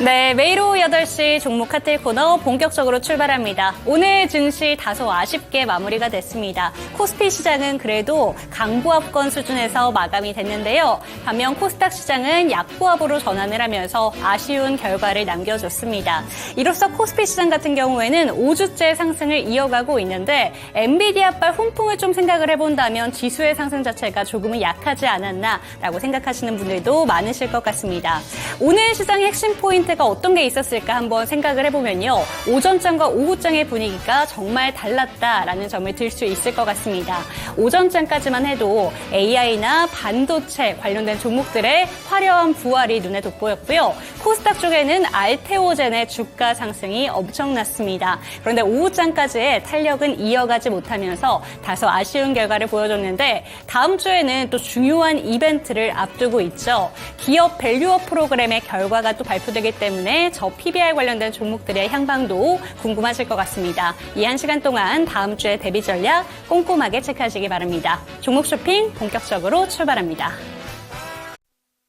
네, 매일 오후 8시 종목 카틀 코너 본격적으로 출발합니다. 오늘 증시 다소 아쉽게 마무리가 됐습니다. 코스피 시장은 그래도 강보합권 수준에서 마감이 됐는데요. 반면 코스닥 시장은 약보합으로 전환을 하면서 아쉬운 결과를 남겨줬습니다. 이로써 코스피 시장 같은 경우에는 5주째 상승을 이어가고 있는데 엔비디아발 훈풍을 좀 생각을 해본다면 지수의 상승 자체가 조금은 약하지 않았나라고 생각하시는 분들도 많으실 것 같습니다. 오늘 시장의 핵심 포인트가 어떤 게 있었을까 한번 생각을 해보면요. 오전장과 오후장의 분위기가 정말 달랐다라는 점을 들 수 있을 것 같습니다. 오전장까지만 해도 AI나 반도체 관련된 종목들의 화려한 부활이 눈에 돋보였고요. 코스닥 쪽에는 알테오젠의 주가 상승이 엄청났습니다. 그런데 오후장까지의 탄력은 이어가지 못하면서 다소 아쉬운 결과를 보여줬는데 다음 주에는 또 중요한 이벤트를 앞두고 있죠. 기업 밸류업 프로그램의 결과가 또 발표되기 때문에 저 PBR 관련된 종목들의 향방도 궁금하실 것 같습니다. 이 한 시간 동안 다음 주의 대비 전략 꼼꼼하게 체크하시기 바랍니다. 종목 쇼핑 본격적으로 출발합니다.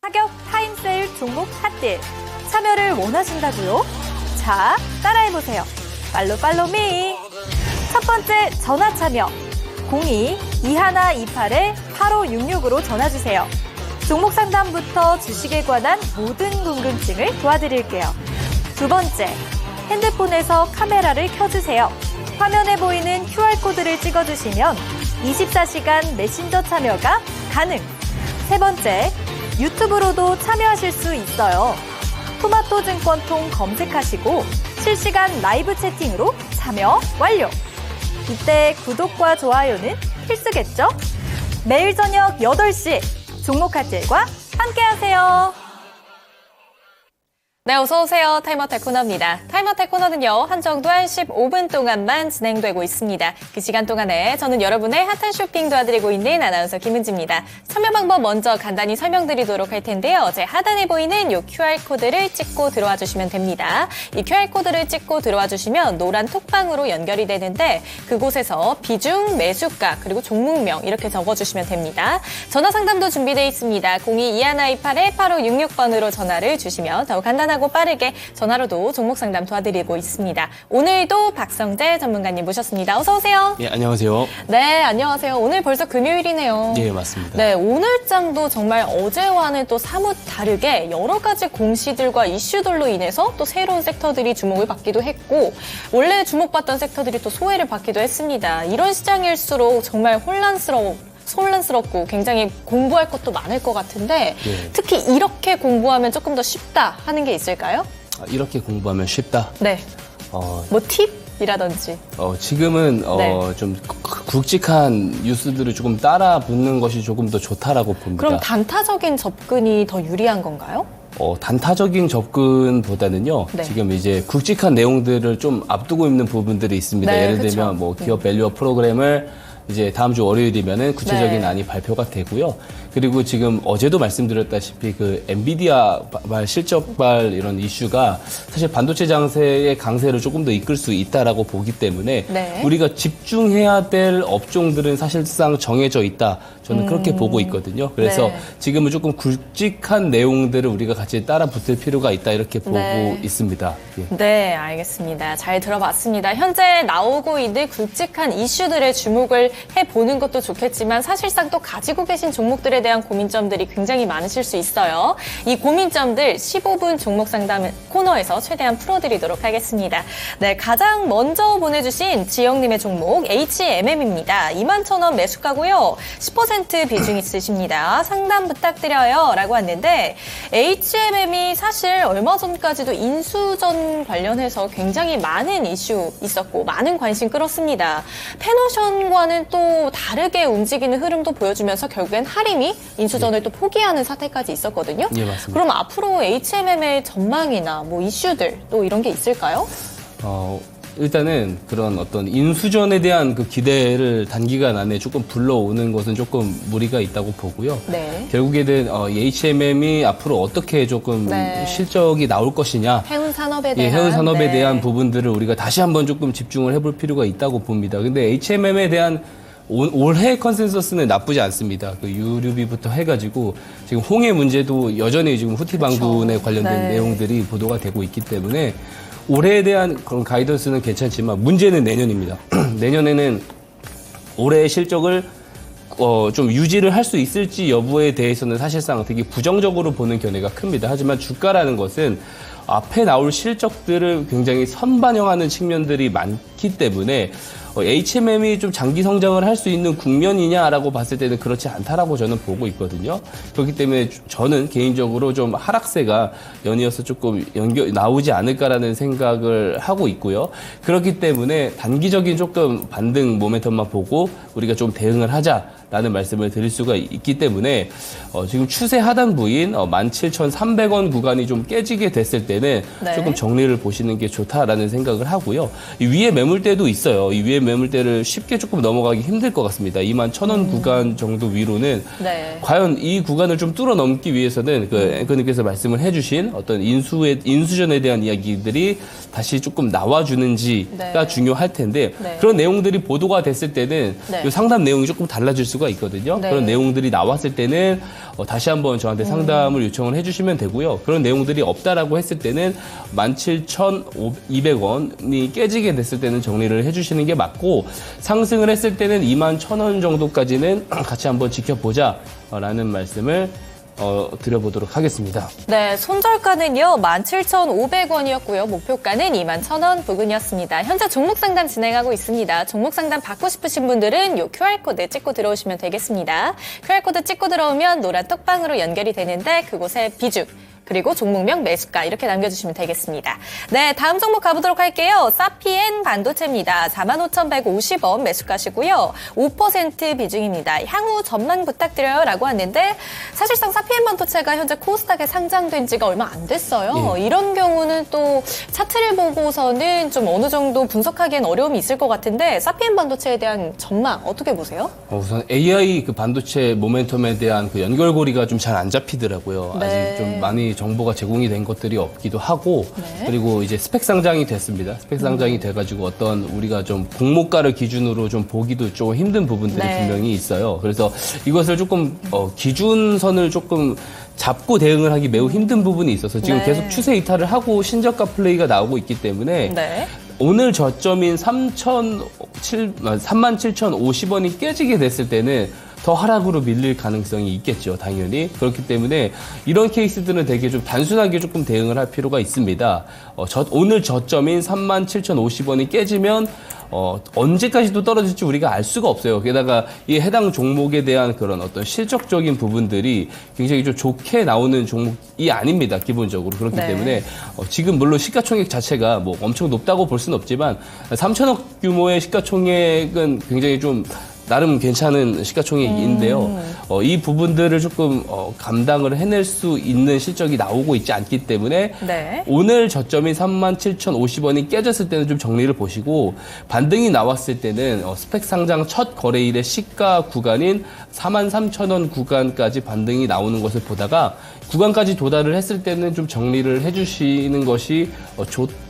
타격 타임세일 종목 핫딜 참여를 원하신다고요? 자, 따라해보세요. 팔로미. 첫 번째 전화 참여 02-2128-8566으로 전화주세요. 종목 상담부터 주식에 관한 모든 궁금증을 도와드릴게요. 두 번째, 핸드폰에서 카메라를 켜주세요. 화면에 보이는 QR코드를 찍어주시면 24시간 메신저 참여가 가능. 세 번째, 유튜브로도 참여하실 수 있어요. 토마토증권통 검색하시고 실시간 라이브 채팅으로 참여 완료. 이때 구독과 좋아요는 필수겠죠? 매일 저녁 8시 종목 핫딜과 함께하세요. 네, 어서오세요. 타이머택 코너입니다. 타이머택 코너는요, 한정된 15분 동안만 진행되고 있습니다. 그 시간 동안에 저는 여러분의 핫한 쇼핑 도와드리고 있는 아나운서 김은지입니다. 참여 방법 먼저 간단히 설명드리도록 할 텐데요. 제 하단에 보이는 이 QR코드를 찍고 들어와 주시면 됩니다. 이 QR코드를 찍고 들어와 주시면 노란 톡방으로 연결이 되는데 그곳에서 비중, 매수가, 그리고 종목명 이렇게 적어주시면 됩니다. 전화 상담도 준비되어 있습니다. 02-2128-8566번으로 전화를 주시면 더욱 간단하고 빠르게 전화로도 종목 상담 도와드리고 있습니다. 오늘도 박성재 전문가님 모셨습니다. 어서 오세요. 예, 안녕하세요. 네, 안녕하세요. 오늘 벌써 금요일이네요. 예, 맞습니다. 네, 오늘장도 정말 어제와는 또 사뭇 다르게 여러 가지 공시들과 이슈들로 인해서 또 새로운 섹터들이 주목을 받기도 했고 원래 주목받던 섹터들이 또 소외를 받기도 했습니다. 이런 시장일수록 정말 혼란스럽고 굉장히 공부할 것도 많을 것 같은데 예. 특히 이렇게 공부하면 조금 더 쉽다 하는 게 있을까요? 이렇게 공부하면 쉽다? 네. 뭐 팁이라든지. 지금은 네. 좀 굵직한 뉴스들을 조금 따라 붙는 것이 조금 더 좋다라고 봅니다. 그럼 단타적인 접근이 더 유리한 건가요? 단타적인 접근보다는요. 네. 지금 이제 굵직한 내용들을 좀 앞두고 있는 부분들이 있습니다. 네, 예를 그쵸. 들면 뭐 기업 밸류업 프로그램을 이제 다음 주 월요일이면은 구체적인 네. 안이 발표가 되고요. 그리고 지금 어제도 말씀드렸다시피 그 엔비디아 실적발 이런 이슈가 사실 반도체 장세의 강세를 조금 더 이끌 수 있다라고 보기 때문에 네. 우리가 집중해야 될 업종들은 사실상 정해져 있다. 저는 그렇게 보고 있거든요. 그래서 네. 지금은 조금 굵직한 내용들을 우리가 같이 따라 붙을 필요가 있다. 이렇게 보고 네. 있습니다. 예. 네, 알겠습니다. 잘 들어봤습니다. 현재 나오고 있는 굵직한 이슈들에 주목을 해보는 것도 좋겠지만 사실상 또 가지고 계신 종목들에 대한 고민점들이 굉장히 많으실 수 있어요. 이 고민점들 15분 종목 상담 코너에서 최대한 풀어드리도록 하겠습니다. 네, 가장 먼저 보내주신 지영님의 종목 HMM입니다. 21,000원 매수가고요. 10% 비중 있으십니다. 상담 부탁드려요. 라고 왔는데 HMM이 사실 얼마 전까지도 인수전 관련해서 굉장히 많은 이슈 있었고 많은 관심 끌었습니다. 페노션과는 또 다르게 움직이는 흐름도 보여주면서 결국엔 하림이 인수전을 또 포기하는 사태까지 있었거든요. 예, 맞습니다. 그럼 앞으로 HMM의 전망이나 뭐 이슈들 또 이런 게 있을까요? 일단은 그런 어떤 인수전에 대한 그 기대를 단기간 안에 조금 불러오는 것은 조금 무리가 있다고 보고요. 네. 결국에는 이 HMM이 앞으로 어떻게 조금 네. 실적이 나올 것이냐, 해운 산업에 예, 대한 해운 산업에 네. 대한 부분들을 우리가 다시 한번 조금 집중을 해볼 필요가 있다고 봅니다. 근데 HMM에 대한 올해 컨센서스는 나쁘지 않습니다. 그 유류비부터 해가지고 지금 홍해 문제도 여전히 지금 후티 반군에 관련된 네. 내용들이 보도가 되고 있기 때문에 올해에 대한 그런 가이던스는 괜찮지만 문제는 내년입니다. 내년에는 올해의 실적을 좀 유지를 할 수 있을지 여부에 대해서는 사실상 되게 부정적으로 보는 견해가 큽니다. 하지만 주가라는 것은 앞에 나올 실적들을 굉장히 선반영하는 측면들이 많기 때문에 HMM이 좀 장기 성장을 할 수 있는 국면이냐라고 봤을 때는 그렇지 않다라고 저는 보고 있거든요. 그렇기 때문에 저는 개인적으로 좀 하락세가 연이어서 조금 나오지 않을까라는 생각을 하고 있고요. 그렇기 때문에 단기적인 조금 반등 모멘텀만 보고 우리가 좀 대응을 하자라는 말씀을 드릴 수가 있기 때문에 지금 추세 하단부인 17,300원 구간이 좀 깨지게 됐을 때는 네. 조금 정리를 보시는 게 좋다라는 생각을 하고요. 이 위에 매물대도 있어요. 이 위에 매물대를 쉽게 조금 넘어가기 힘들 것 같습니다. 21,000원 구간 정도 위로는 네. 과연 이 구간을 좀 뚫어 넘기 위해서는 그 앵커님께서 말씀을 해주신 어떤 인수전에 대한 이야기들이 다시 조금 나와주는지가 네. 중요할 텐데 네. 그런 내용들이 보도가 됐을 때는 네. 이 상담 내용이 조금 달라질 수가 있거든요. 네. 그런 내용들이 나왔을 때는 다시 한번 저한테 상담을 요청을 해주시면 되고요. 그런 내용들이 없다라고 했을 때는 17,200원이 깨지게 됐을 때는 정리를 해주시는 게 맞고 상승을 했을 때는 21,000원 정도까지는 같이 한번 지켜보자라는 말씀을 드려보도록 하겠습니다. 네, 손절가는요 17,500원이었고요. 목표가는 21,000원 부근이었습니다. 현재 종목 상담 진행하고 있습니다. 종목 상담 받고 싶으신 분들은 요 QR코드 찍고 들어오시면 되겠습니다. QR코드 찍고 들어오면 노란 톡방으로 연결이 되는데 그곳에 비중 그리고 종목명, 매수가 이렇게 남겨주시면 되겠습니다. 네, 다음 종목 가보도록 할게요. 사피엔 반도체입니다. 45,150원 매수가시고요. 5% 비중입니다. 향후 전망 부탁드려요 라고 하는데 사실상 사피엔 반도체가 현재 코스닥에 상장된 지가 얼마 안 됐어요. 예. 이런 경우는 또 차트를 보고서는 좀 어느 정도 분석하기엔 어려움이 있을 것 같은데 사피엔 반도체에 대한 전망 어떻게 보세요? 우선 AI 그 반도체 모멘텀에 대한 그 연결고리가 좀 잘 안 잡히더라고요. 네. 아직 좀 많이 정보가 제공이 된 것들이 없기도 하고 네. 그리고 이제 스펙 상장이 됐습니다. 스펙 상장이 돼가지고 어떤 우리가 좀 공모가를 기준으로 좀 보기도 좀 힘든 부분들이 네. 분명히 있어요. 그래서 이것을 조금 기준선을 조금 잡고 대응을 하기 매우 힘든 부분이 있어서 지금 네. 계속 추세 이탈을 하고 신저가 플레이가 나오고 있기 때문에 네. 오늘 저점인 37,050원이 깨지게 됐을 때는 더 하락으로 밀릴 가능성이 있겠죠, 당연히. 그렇기 때문에 이런 케이스들은 되게 좀 단순하게 조금 대응을 할 필요가 있습니다. 오늘 저점인 37,050원이 깨지면 언제까지도 떨어질지 우리가 알 수가 없어요. 게다가 이 해당 종목에 대한 그런 어떤 실적적인 부분들이 굉장히 좀 좋게 나오는 종목이 아닙니다, 기본적으로. 그렇기 네. 때문에 지금 물론 시가총액 자체가 뭐 엄청 높다고 볼 수는 없지만 3천억 규모의 시가총액은 굉장히 좀 나름 괜찮은 시가총액인데요. 이 부분들을 조금 감당을 해낼 수 있는 실적이 나오고 있지 않기 때문에 네. 오늘 저점인 37,050원이 깨졌을 때는 좀 정리를 보시고 반등이 나왔을 때는 스펙 상장 첫 거래일의 시가 구간인 43,000원 구간까지 반등이 나오는 것을 보다가 구간까지 도달을 했을 때는 좀 정리를 해주시는 것이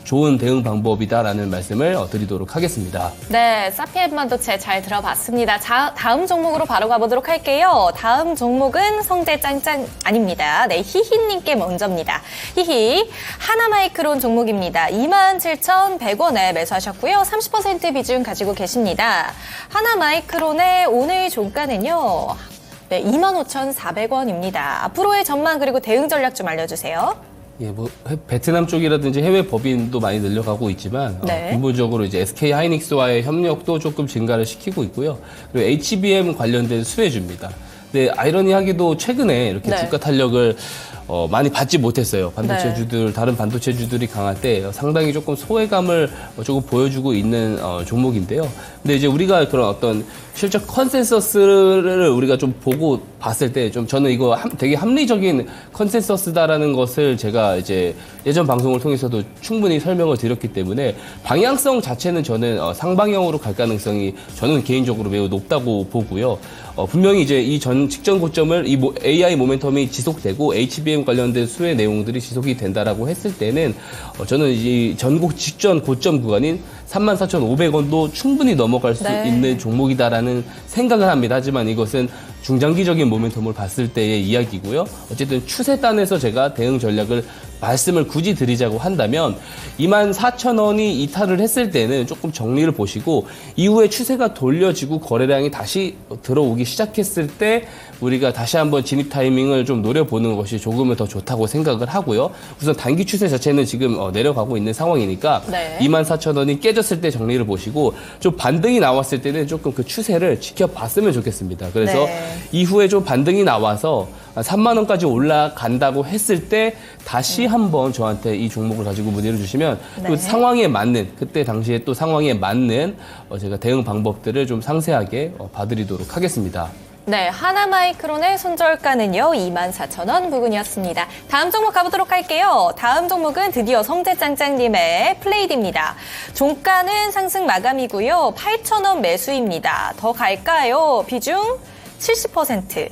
좋은 대응 방법이다라는 말씀을 드리도록 하겠습니다. 네, 사피엔 반도체 잘 들어봤습니다. 다음 종목으로 바로 가보도록 할게요. 다음 종목은 성재 짱짱 아닙니다. 네, 히히님께 먼저입니다. 히히, 하나마이크론 종목입니다. 27,100원에 매수하셨고요. 30% 비중 가지고 계십니다. 하나마이크론의 오늘 종가는요. 네, 25,400원입니다. 앞으로의 전망 그리고 대응 전략 좀 알려주세요. 예, 뭐 베트남 쪽이라든지 해외 법인도 많이 늘려가고 있지만 네. 근본적으로 이제 SK 하이닉스와의 협력도 조금 증가를 시키고 있고요. 그리고 HBM 관련된 수혜주입니다. 근데 아이러니하게도 최근에 이렇게 네. 주가 탄력을 많이 받지 못했어요. 반도체주들, 다른 반도체주들이 강할 때 상당히 조금 소외감을 조금 보여주고 있는 종목인데요. 근데 이제 우리가 그런 어떤 실적 컨센서스를 우리가 좀 보고 봤을 때 좀 저는 이거 되게 합리적인 컨센서스다라는 것을 제가 이제 예전 방송을 통해서도 충분히 설명을 드렸기 때문에 방향성 자체는 저는 상방향으로 갈 가능성이 저는 개인적으로 매우 높다고 보고요. 분명히 이제 이 직전 고점을 이 AI 모멘텀이 지속되고 HBM 관련된 수혜 내용들이 지속이 된다라고 했을 때는 저는 이 직전 고점 구간인 34,500원도 충분히 넘어갈 수 있는 종목이다라는 생각을 합니다. 하지만 이것은 중장기적인 모멘텀을 봤을 때의 이야기고요. 어쨌든 추세단에서 제가 대응 전략을 말씀을 굳이 드리자고 한다면 24,000원이 이탈을 했을 때는 조금 정리를 보시고 이후에 추세가 돌려지고 거래량이 다시 들어오기 시작했을 때 우리가 다시 한번 진입 타이밍을 좀 노려보는 것이 조금은 더 좋다고 생각을 하고요. 우선 단기 추세 자체는 지금 내려가고 있는 상황이니까 24,000원이 깨졌을 때 정리를 보시고 좀 반등이 나왔을 때는 조금 그 추세를 지켜봤으면 좋겠습니다. 그래서 이후에 좀 반등이 나와서 3만 원까지 올라간다고 했을 때 다시 한번 저한테 이 종목을 가지고 문의를 주시면 그 상황에 맞는 그때 당시에 또 상황에 맞는 제가 대응 방법들을 좀 상세하게 봐드리도록 하겠습니다. 네, 하나마이크론의 손절가는요 24,000원 부근이었습니다. 다음 종목 가보도록 할게요. 다음 종목은 드디어 성재짱짱님의 플레이드입니다. 종가는 상승 마감이고요. 8,000원 매수입니다. 더 갈까요? 비중 70%.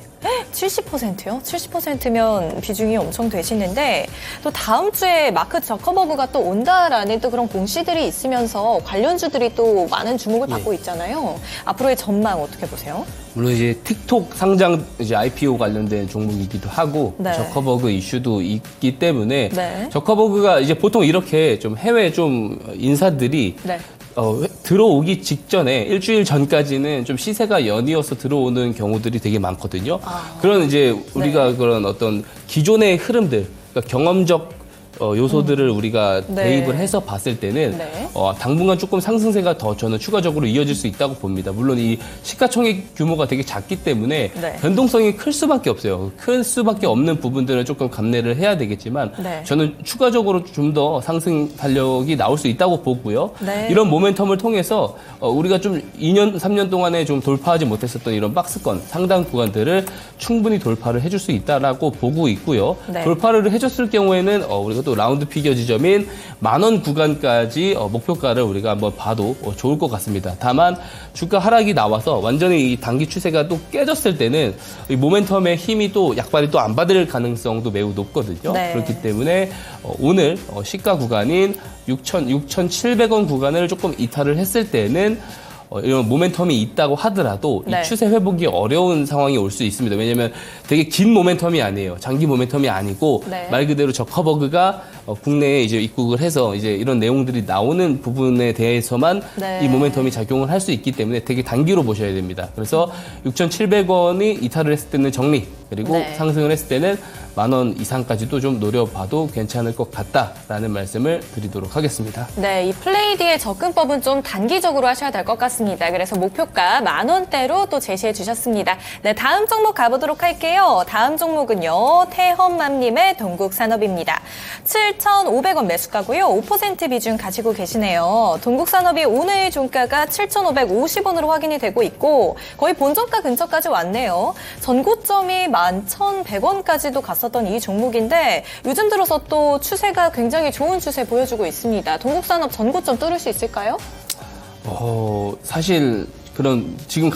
70%요? 70%면 비중이 엄청 되시는데 또 다음 주에 마크 저커버그가 또 온다라는 또 그런 공시들이 있으면서 관련주들이 또 많은 주목을 받고 있잖아요. 앞으로의 전망 어떻게 보세요? 물론 이제 틱톡 상장 이제 IPO 관련된 종목이기도 하고 저커버그 이슈도 있기 때문에 저커버그가 이제 보통 이렇게 좀 해외 좀 인사들이 들어오기 직전에 일주일 전까지는 좀 시세가 연이어서 들어오는 경우들이 되게 많거든요. 그런 이제 우리가 그런 어떤 기존의 흐름들, 그러니까 경험적 요소들을 우리가 대입을 해서 봤을 때는 당분간 조금 상승세가 더 저는 추가적으로 이어질 수 있다고 봅니다. 물론 이 시가총액 규모가 되게 작기 때문에 변동성이 클 수밖에 없어요. 클 수밖에 없는 부분들은 조금 감내를 해야 되겠지만 저는 추가적으로 좀 더 상승 탄력이 나올 수 있다고 보고요. 이런 모멘텀을 통해서 우리가 좀 2년, 3년 동안에 좀 돌파하지 못했었던 이런 박스권 상당 구간들을 충분히 돌파를 해줄 수 있다라고 보고 있고요. 돌파를 해줬을 경우에는 우리가 또 라운드 피겨 지점인 10,000원 구간까지 목표가를 우리가 한번 봐도 좋을 것 같습니다. 다만 주가 하락이 나와서 완전히 이 단기 추세가 또 깨졌을 때는 이 모멘텀의 힘이 또 약발이 또 안 받을 가능성도 매우 높거든요. 그렇기 때문에 오늘 시가 구간인 6,700원 구간을 조금 이탈을 했을 때는 이런 모멘텀이 있다고 하더라도 이 추세 회복이 어려운 상황이 올 수 있습니다. 왜냐하면 되게 긴 모멘텀이 아니에요. 장기 모멘텀이 아니고 말 그대로 저커버그가 국내에 이제 입국을 해서 이제 이런 내용들이 나오는 부분에 대해서만 이 모멘텀이 작용을 할 수 있기 때문에 되게 단기로 보셔야 됩니다. 그래서 6,700원이 이탈을 했을 때는 정리, 그리고 상승을 했을 때는 10,000원 이상까지도 좀 노려봐도 괜찮을 것 같다라는 말씀을 드리도록 하겠습니다. 네, 이 플레이드의 접근법은 좀 단기적으로 하셔야 될 것 같습니다. 그래서 목표가 10,000원대로 또 제시해 주셨습니다. 네, 다음 종목 가보도록 할게요. 다음 종목은요, 태헌맘님의 동국산업입니다. 7,500원 매수가고요. 5% 비중 가지고 계시네요. 동국산업이 오늘 종가가 7,550원으로 확인이 되고 있고 거의 본저가 근처까지 왔네요. 전고점이 11,100원까지도 갔었던 이 종목인데 요즘 들어서 또 추세가 굉장히 좋은 추세 보여주고 있습니다. 동국산업 전고점 뚫을 수 있을까요? 사실 그런 지금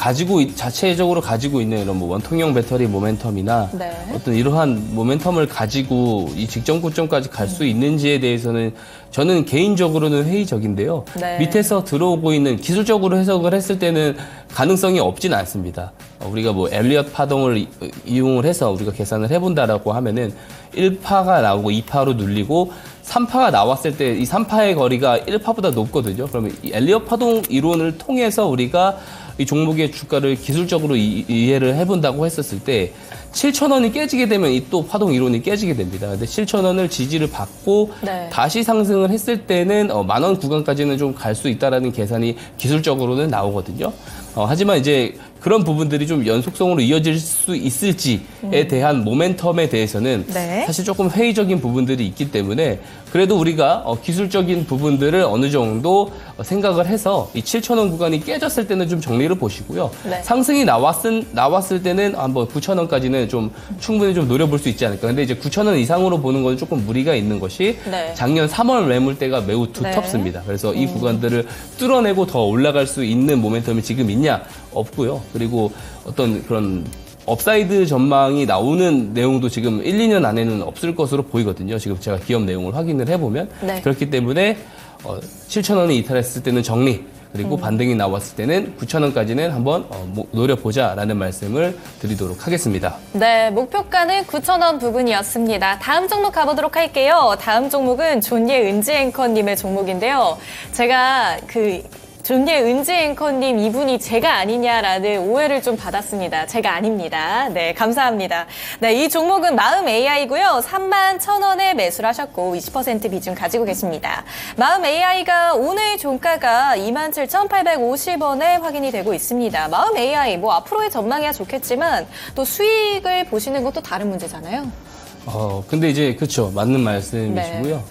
자체적으로 가지고 있는 이런 뭐 원통형 배터리 모멘텀이나 어떤 이러한 모멘텀을 가지고 이 직전 고점까지 갈 수 있는지에 대해서는 저는 개인적으로는 회의적인데요. 밑에서 들어오고 있는 기술적으로 해석을 했을 때는 가능성이 없지는 않습니다. 우리가 뭐 엘리엇 파동을 이용을 해서 우리가 계산을 해본다라고 하면은 1파가 나오고 2파로 눌리고 3파가 나왔을 때 이 3파의 거리가 1파보다 높거든요. 그러면 이 엘리엇 파동 이론을 통해서 우리가 이 종목의 주가를 기술적으로 이해를 해본다고 했었을 때 7,000원이 깨지게 되면 이 또 파동 이론이 깨지게 됩니다. 근데 7,000원을 지지를 받고 네. 다시 상승을 했을 때는 10,000원 구간까지는 좀 갈 수 있다라는 계산이 기술적으로는 나오거든요. 하지만 이제 그런 부분들이 좀 연속성으로 이어질 수 있을지에 대한 모멘텀에 대해서는 네. 사실 조금 회의적인 부분들이 있기 때문에 그래도 우리가 기술적인 부분들을 어느 정도 생각을 해서 이 7,000원 구간이 깨졌을 때는 좀 정리를 보시고요. 네. 상승이 나왔을 때는 한번 9,000원까지는 좀 충분히 좀 노려볼 수 있지 않을까. 근데 이제 9,000원 이상으로 보는 건 조금 무리가 있는 것이 네. 작년 3월 매물대가 매우 두텁습니다. 그래서 이 구간들을 뚫어내고 더 올라갈 수 있는 모멘텀이 지금 있냐? 없고요. 그리고 어떤 그런 업사이드 전망이 나오는 내용도 지금 1, 2년 안에는 없을 것으로 보이거든요. 지금 제가 기업 내용을 확인을 해보면. 네. 그렇기 때문에 7,000원이 이탈했을 때는 정리, 그리고 반등이 나왔을 때는 9,000원까지는 한번 노려보자라는 말씀을 드리도록 하겠습니다. 네, 목표가는 9,000원 부근이었습니다. 다음 종목 가보도록 할게요. 다음 종목은 존예 은지 앵커님의 종목인데요. 제가 존예 은지 앵커님 이분이 제가 아니냐라는 오해를 좀 받았습니다. 제가 아닙니다. 네, 감사합니다. 네, 이 종목은 마음 AI고요. 31,000원에 매수를 하셨고 20% 비중 가지고 계십니다. 마음 AI가 오늘 종가가 27,850원에 확인이 되고 있습니다. 마음 AI 앞으로의 전망이야 좋겠지만 또 수익을 보시는 것도 다른 문제잖아요. 근데 이제 그렇죠. 맞는 말씀이시고요.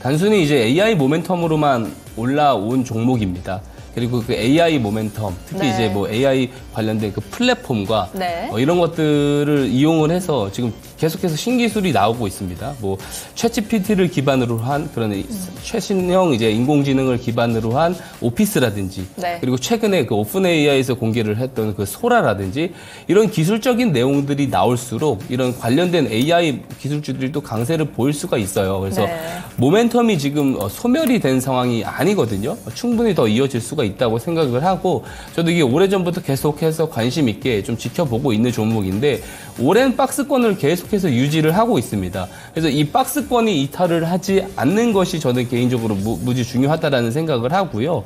단순히 이제 AI 모멘텀으로만 올라온 종목입니다. 그리고 그 AI 모멘텀, 특히 네. 이제 AI 관련된 그 플랫폼과 네. 이런 것들을 이용을 해서 지금 계속해서 신기술이 나오고 있습니다. 챗GPT를 기반으로 한 그런 최신형 이제 인공지능을 기반으로 한 오피스라든지 네. 그리고 최근에 그 오픈 AI에서 공개를 했던 그 소라라든지 이런 기술적인 내용들이 나올수록 이런 관련된 AI 기술주들이 또 강세를 보일 수가 있어요. 그래서 네. 모멘텀이 지금 소멸이 된 상황이 아니거든요. 충분히 더 이어질 수가 있다고 생각을 하고 저도 이게 오래전부터 계속해서 관심 있게 좀 지켜보고 있는 종목인데 오랜 박스권을 계속해서 유지를 하고 있습니다. 그래서 이 박스권이 이탈을 하지 않는 것이 저는 개인적으로 무지 중요하다라는 생각을 하고요.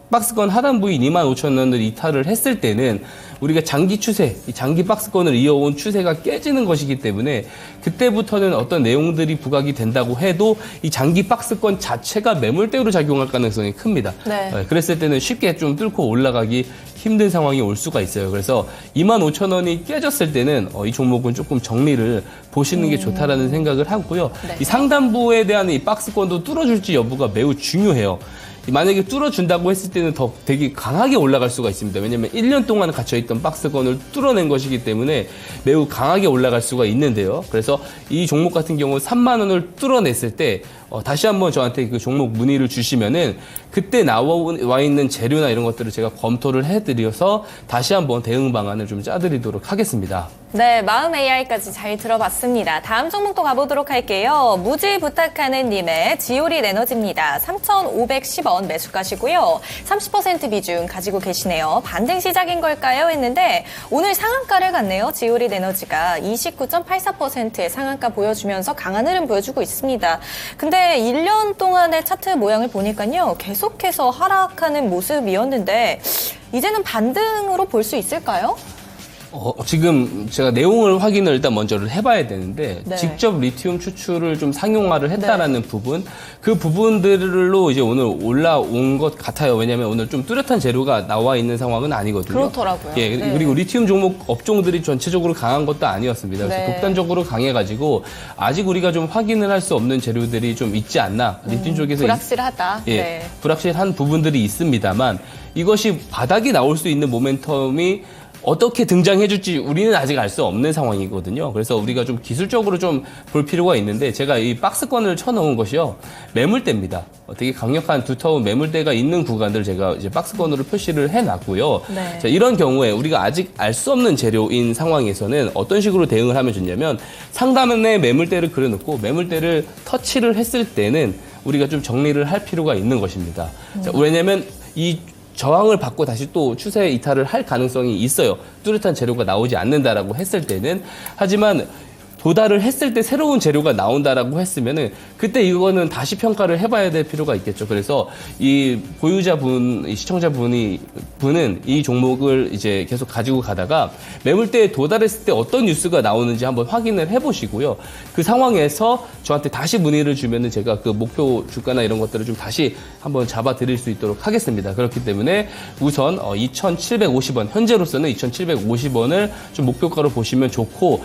박스권 하단 부위 25,000원을 이탈을 했을 때는 우리가 장기 추세, 이 장기 박스권을 이어온 추세가 깨지는 것이기 때문에 그때부터는 어떤 내용들이 부각이 된다고 해도 이 장기 박스권 자체가 매물대로 작용할 가능성이 큽니다. 네. 그랬을 때는 쉽게 좀 뚫고 올라가기 힘든 상황이 올 수가 있어요. 그래서 25,000원이 깨졌을 때는 이 종목은 조금 정리를 보시는 게 좋다라는 생각을 하고요. 네. 이 상단부에 대한 이 박스권도 뚫어줄지 여부가 매우 중요해요. 만약에 뚫어준다고 했을 때는 더 되게 강하게 올라갈 수가 있습니다. 왜냐하면 1년 동안 갇혀있던 박스권을 뚫어낸 것이기 때문에 매우 강하게 올라갈 수가 있는데요. 그래서 이 종목 같은 경우 3만 원을 뚫어냈을 때 다시 한번 저한테 그 종목 문의를 주시면은 그때 나와 있는 재료나 이런 것들을 제가 검토를 해드려서 다시 한번 대응 방안을 좀 짜드리도록 하겠습니다. 네, 마음 AI까지 잘 들어봤습니다. 다음 종목도 가보도록 할게요. 무지 부탁하는 님의 지오릿 에너지입니다. 3,510원 매수가시고요. 30% 비중 가지고 계시네요. 반등 시작인 걸까요? 했는데 오늘 상한가를 갔네요. 지오릿 에너지가 29.84%의 상한가 보여주면서 강한 흐름 보여주고 있습니다. 근데 1년 동안의 차트 모양을 보니까요. 계속해서 하락하는 모습이었는데 이제는 반등으로 볼 수 있을까요? 지금 제가 내용을 확인을 일단 먼저를 해봐야 되는데 네. 직접 리튬 추출을 좀 상용화를 했다라는 부분 그 부분들로 이제 오늘 올라온 것 같아요. 왜냐하면 오늘 좀 뚜렷한 재료가 나와 있는 상황은 아니거든요. 그렇더라고요. 예, 네. 그리고 리튬 종목 업종들이 전체적으로 강한 것도 아니었습니다. 그래서 네. 독단적으로 강해가지고 아직 우리가 좀 확인을 할 수 없는 재료들이 좀 있지 않나. 리튬 쪽에서 불확실하다. 예, 네. 불확실한 부분들이 있습니다만 이것이 바닥이 나올 수 있는 모멘텀이 어떻게 등장해줄지 우리는 아직 알 수 없는 상황이거든요. 그래서 우리가 좀 기술적으로 좀 볼 필요가 있는데 제가 이 박스권을 쳐놓은 것이요. 매물대입니다. 되게 강력한 두터운 매물대가 있는 구간들 제가 이제 박스권으로 표시를 해놨고요. 네. 자, 이런 경우에 우리가 아직 알 수 없는 재료인 상황에서는 어떤 식으로 대응을 하면 좋냐면 상단에 매물대를 그려놓고 매물대를 터치를 했을 때는 우리가 좀 정리를 할 필요가 있는 것입니다. 자, 왜냐면 이 저항을 받고 다시 또 추세 이탈을 할 가능성이 있어요. 뚜렷한 재료가 나오지 않는다라고 했을 때는. 하지만 도달을 했을 때 새로운 재료가 나온다라고 했으면은 그때 이거는 다시 평가를 해봐야 될 필요가 있겠죠. 그래서 이 보유자분, 이 시청자분은 이 종목을 이제 계속 가지고 가다가 매물대에 도달했을 때 어떤 뉴스가 나오는지 한번 확인을 해보시고요. 그 상황에서 저한테 다시 문의를 주면은 제가 그 목표 주가나 이런 것들을 좀 다시 한번 잡아드릴 수 있도록 하겠습니다. 그렇기 때문에 우선 2,750원, 현재로서는 2,750원을 좀 목표가로 보시면 좋고,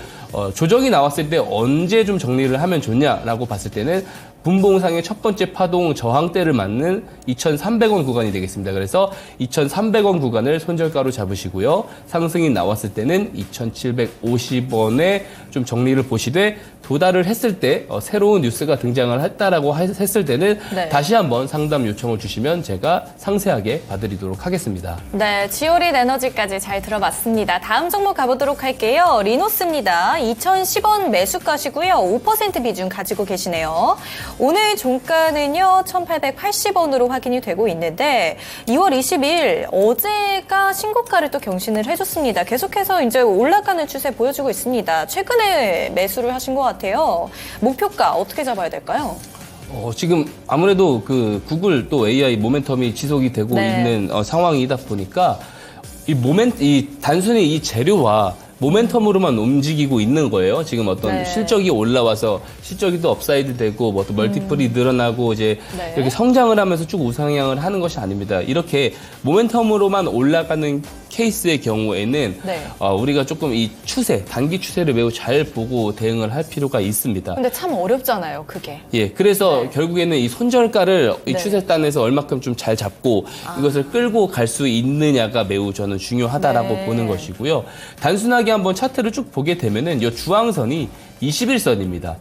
조정이 나왔을 때 언제 좀 정리를 하면 좋냐라고 봤을 때는 분봉상의 첫 번째 파동 저항대를 맞는 2,300원 구간이 되겠습니다. 그래서 2,300원 구간을 손절가로 잡으시고요. 상승이 나왔을 때는 2,750원에 좀 정리를 보시되 도달을 했을 때 새로운 뉴스가 등장을 했다라고 했을 때는 네. 다시 한번 상담 요청을 주시면 제가 상세하게 봐드리도록 하겠습니다. 네, 지오릿 에너지까지 잘 들어봤습니다. 다음 종목 가보도록 할게요. 리노스입니다. 2,010원 매수가시고요. 5% 비중 가지고 계시네요. 오늘 종가는요, 1,880원으로 확인이 되고 있는데 2월 20일 어제가 신고가를 또 경신을 해줬습니다. 계속해서 이제 올라가는 추세 보여주고 있습니다. 최근에 매수를 하신 것 같아요. 목표가 어떻게 잡아야 될까요? 지금 아무래도 그 구글 또 AI 모멘텀이 지속이 되고 네. 있는 상황이다 보니까 이 단순히 이 재료와 모멘텀으로만 움직이고 있는 거예요. 지금 어떤 네. 실적이 올라와서 실적이 또 업사이드 되고 뭐 또 멀티플이 늘어나고 이제 네. 이렇게 성장을 하면서 쭉 우상향을 하는 것이 아닙니다. 이렇게 모멘텀으로만 올라가는 케이스의 경우에는 네. 우리가 조금 이 추세, 단기 추세를 매우 잘 보고 대응을 할 필요가 있습니다. 근데 참 어렵잖아요, 그게. 예, 그래서 결국에는 이 손절가를 이 네. 추세단에서 얼마큼 좀 잘 잡고 이것을 끌고 갈 수 있느냐가 매우 저는 중요하다라고 네. 보는 것이고요. 단순하게 한번 차트를 쭉 보게 되면은 이 주황선이 21선입니다.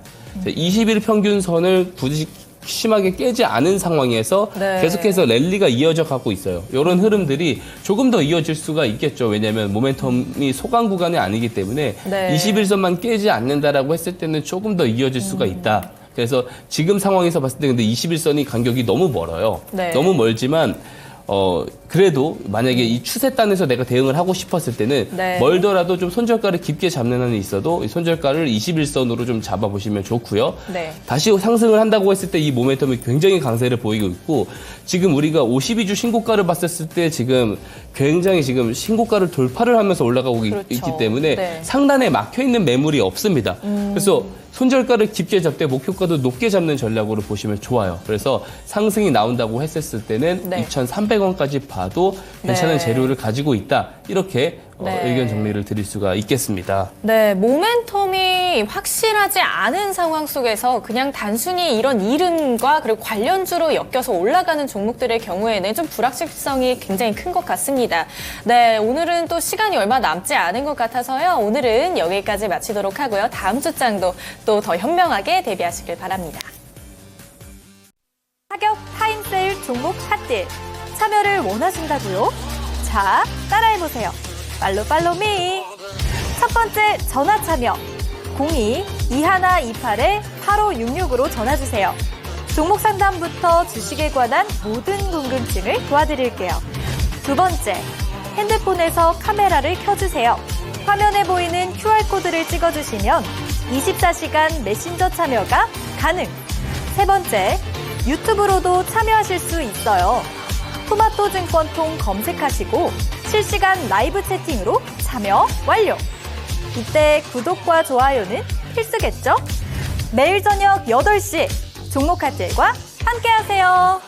20일 평균선을 굳이 심하게 깨지 않은 상황에서 네. 계속해서 랠리가 이어져 가고 있어요. 이런 흐름들이 조금 더 이어질 수가 있겠죠. 왜냐하면 모멘텀이 소강 구간이 아니기 때문에 네. 21선만 깨지 않는다라고 했을 때는 조금 더 이어질 수가 있다. 그래서 지금 상황에서 봤을 때 근데 21선이 간격이 너무 멀어요. 네. 너무 멀지만 그래도 만약에 이 추세단에서 내가 대응을 하고 싶었을 때는 네. 멀더라도 좀 손절가를 깊게 잡는 한이 있어도 이 손절가를 21선으로 좀 잡아보시면 좋고요. 네. 다시 상승을 한다고 했을 때 이 모멘텀이 굉장히 강세를 보이고 있고 지금 우리가 52주 신고가를 봤었을 때 지금 굉장히 지금 신고가를 돌파를 하면서 올라가고 그렇죠. 있기 때문에 네. 상단에 막혀있는 매물이 없습니다. 그래서 손절가를 깊게 잡되 목표가도 높게 잡는 전략으로 보시면 좋아요. 그래서 상승이 나온다고 했었을 때는 네. 2,300원까지 봐도 괜찮은 네. 재료를 가지고 있다. 이렇게 네. 의견 정리를 드릴 수가 있겠습니다. 네, 모멘텀이 확실하지 않은 상황 속에서 그냥 단순히 이런 이름과 그리고 관련주로 엮여서 올라가는 종목들의 경우에는 좀 불확실성이 굉장히 큰 것 같습니다. 네, 오늘은 또 시간이 얼마 남지 않은 것 같아서요. 오늘은 여기까지 마치도록 하고요. 다음 주장도 또 더 현명하게 대비하시길 바랍니다. 가격 타임세일 종목 핫딜 참여를 원하신다고요? 자, 따라해보세요. 팔로미. 첫 번째 전화 참여 02-2128-8566으로 전화주세요. 종목 상담부터 주식에 관한 모든 궁금증을 도와드릴게요. 두 번째, 핸드폰에서 카메라를 켜주세요. 화면에 보이는 QR코드를 찍어주시면 24시간 메신저 참여가 가능. 세 번째, 유튜브로도 참여하실 수 있어요. 토마토 증권통 검색하시고 실시간 라이브 채팅으로 참여 완료. 이때 구독과 좋아요는 필수겠죠? 매일 저녁 8시 종목 핫딜과 함께하세요.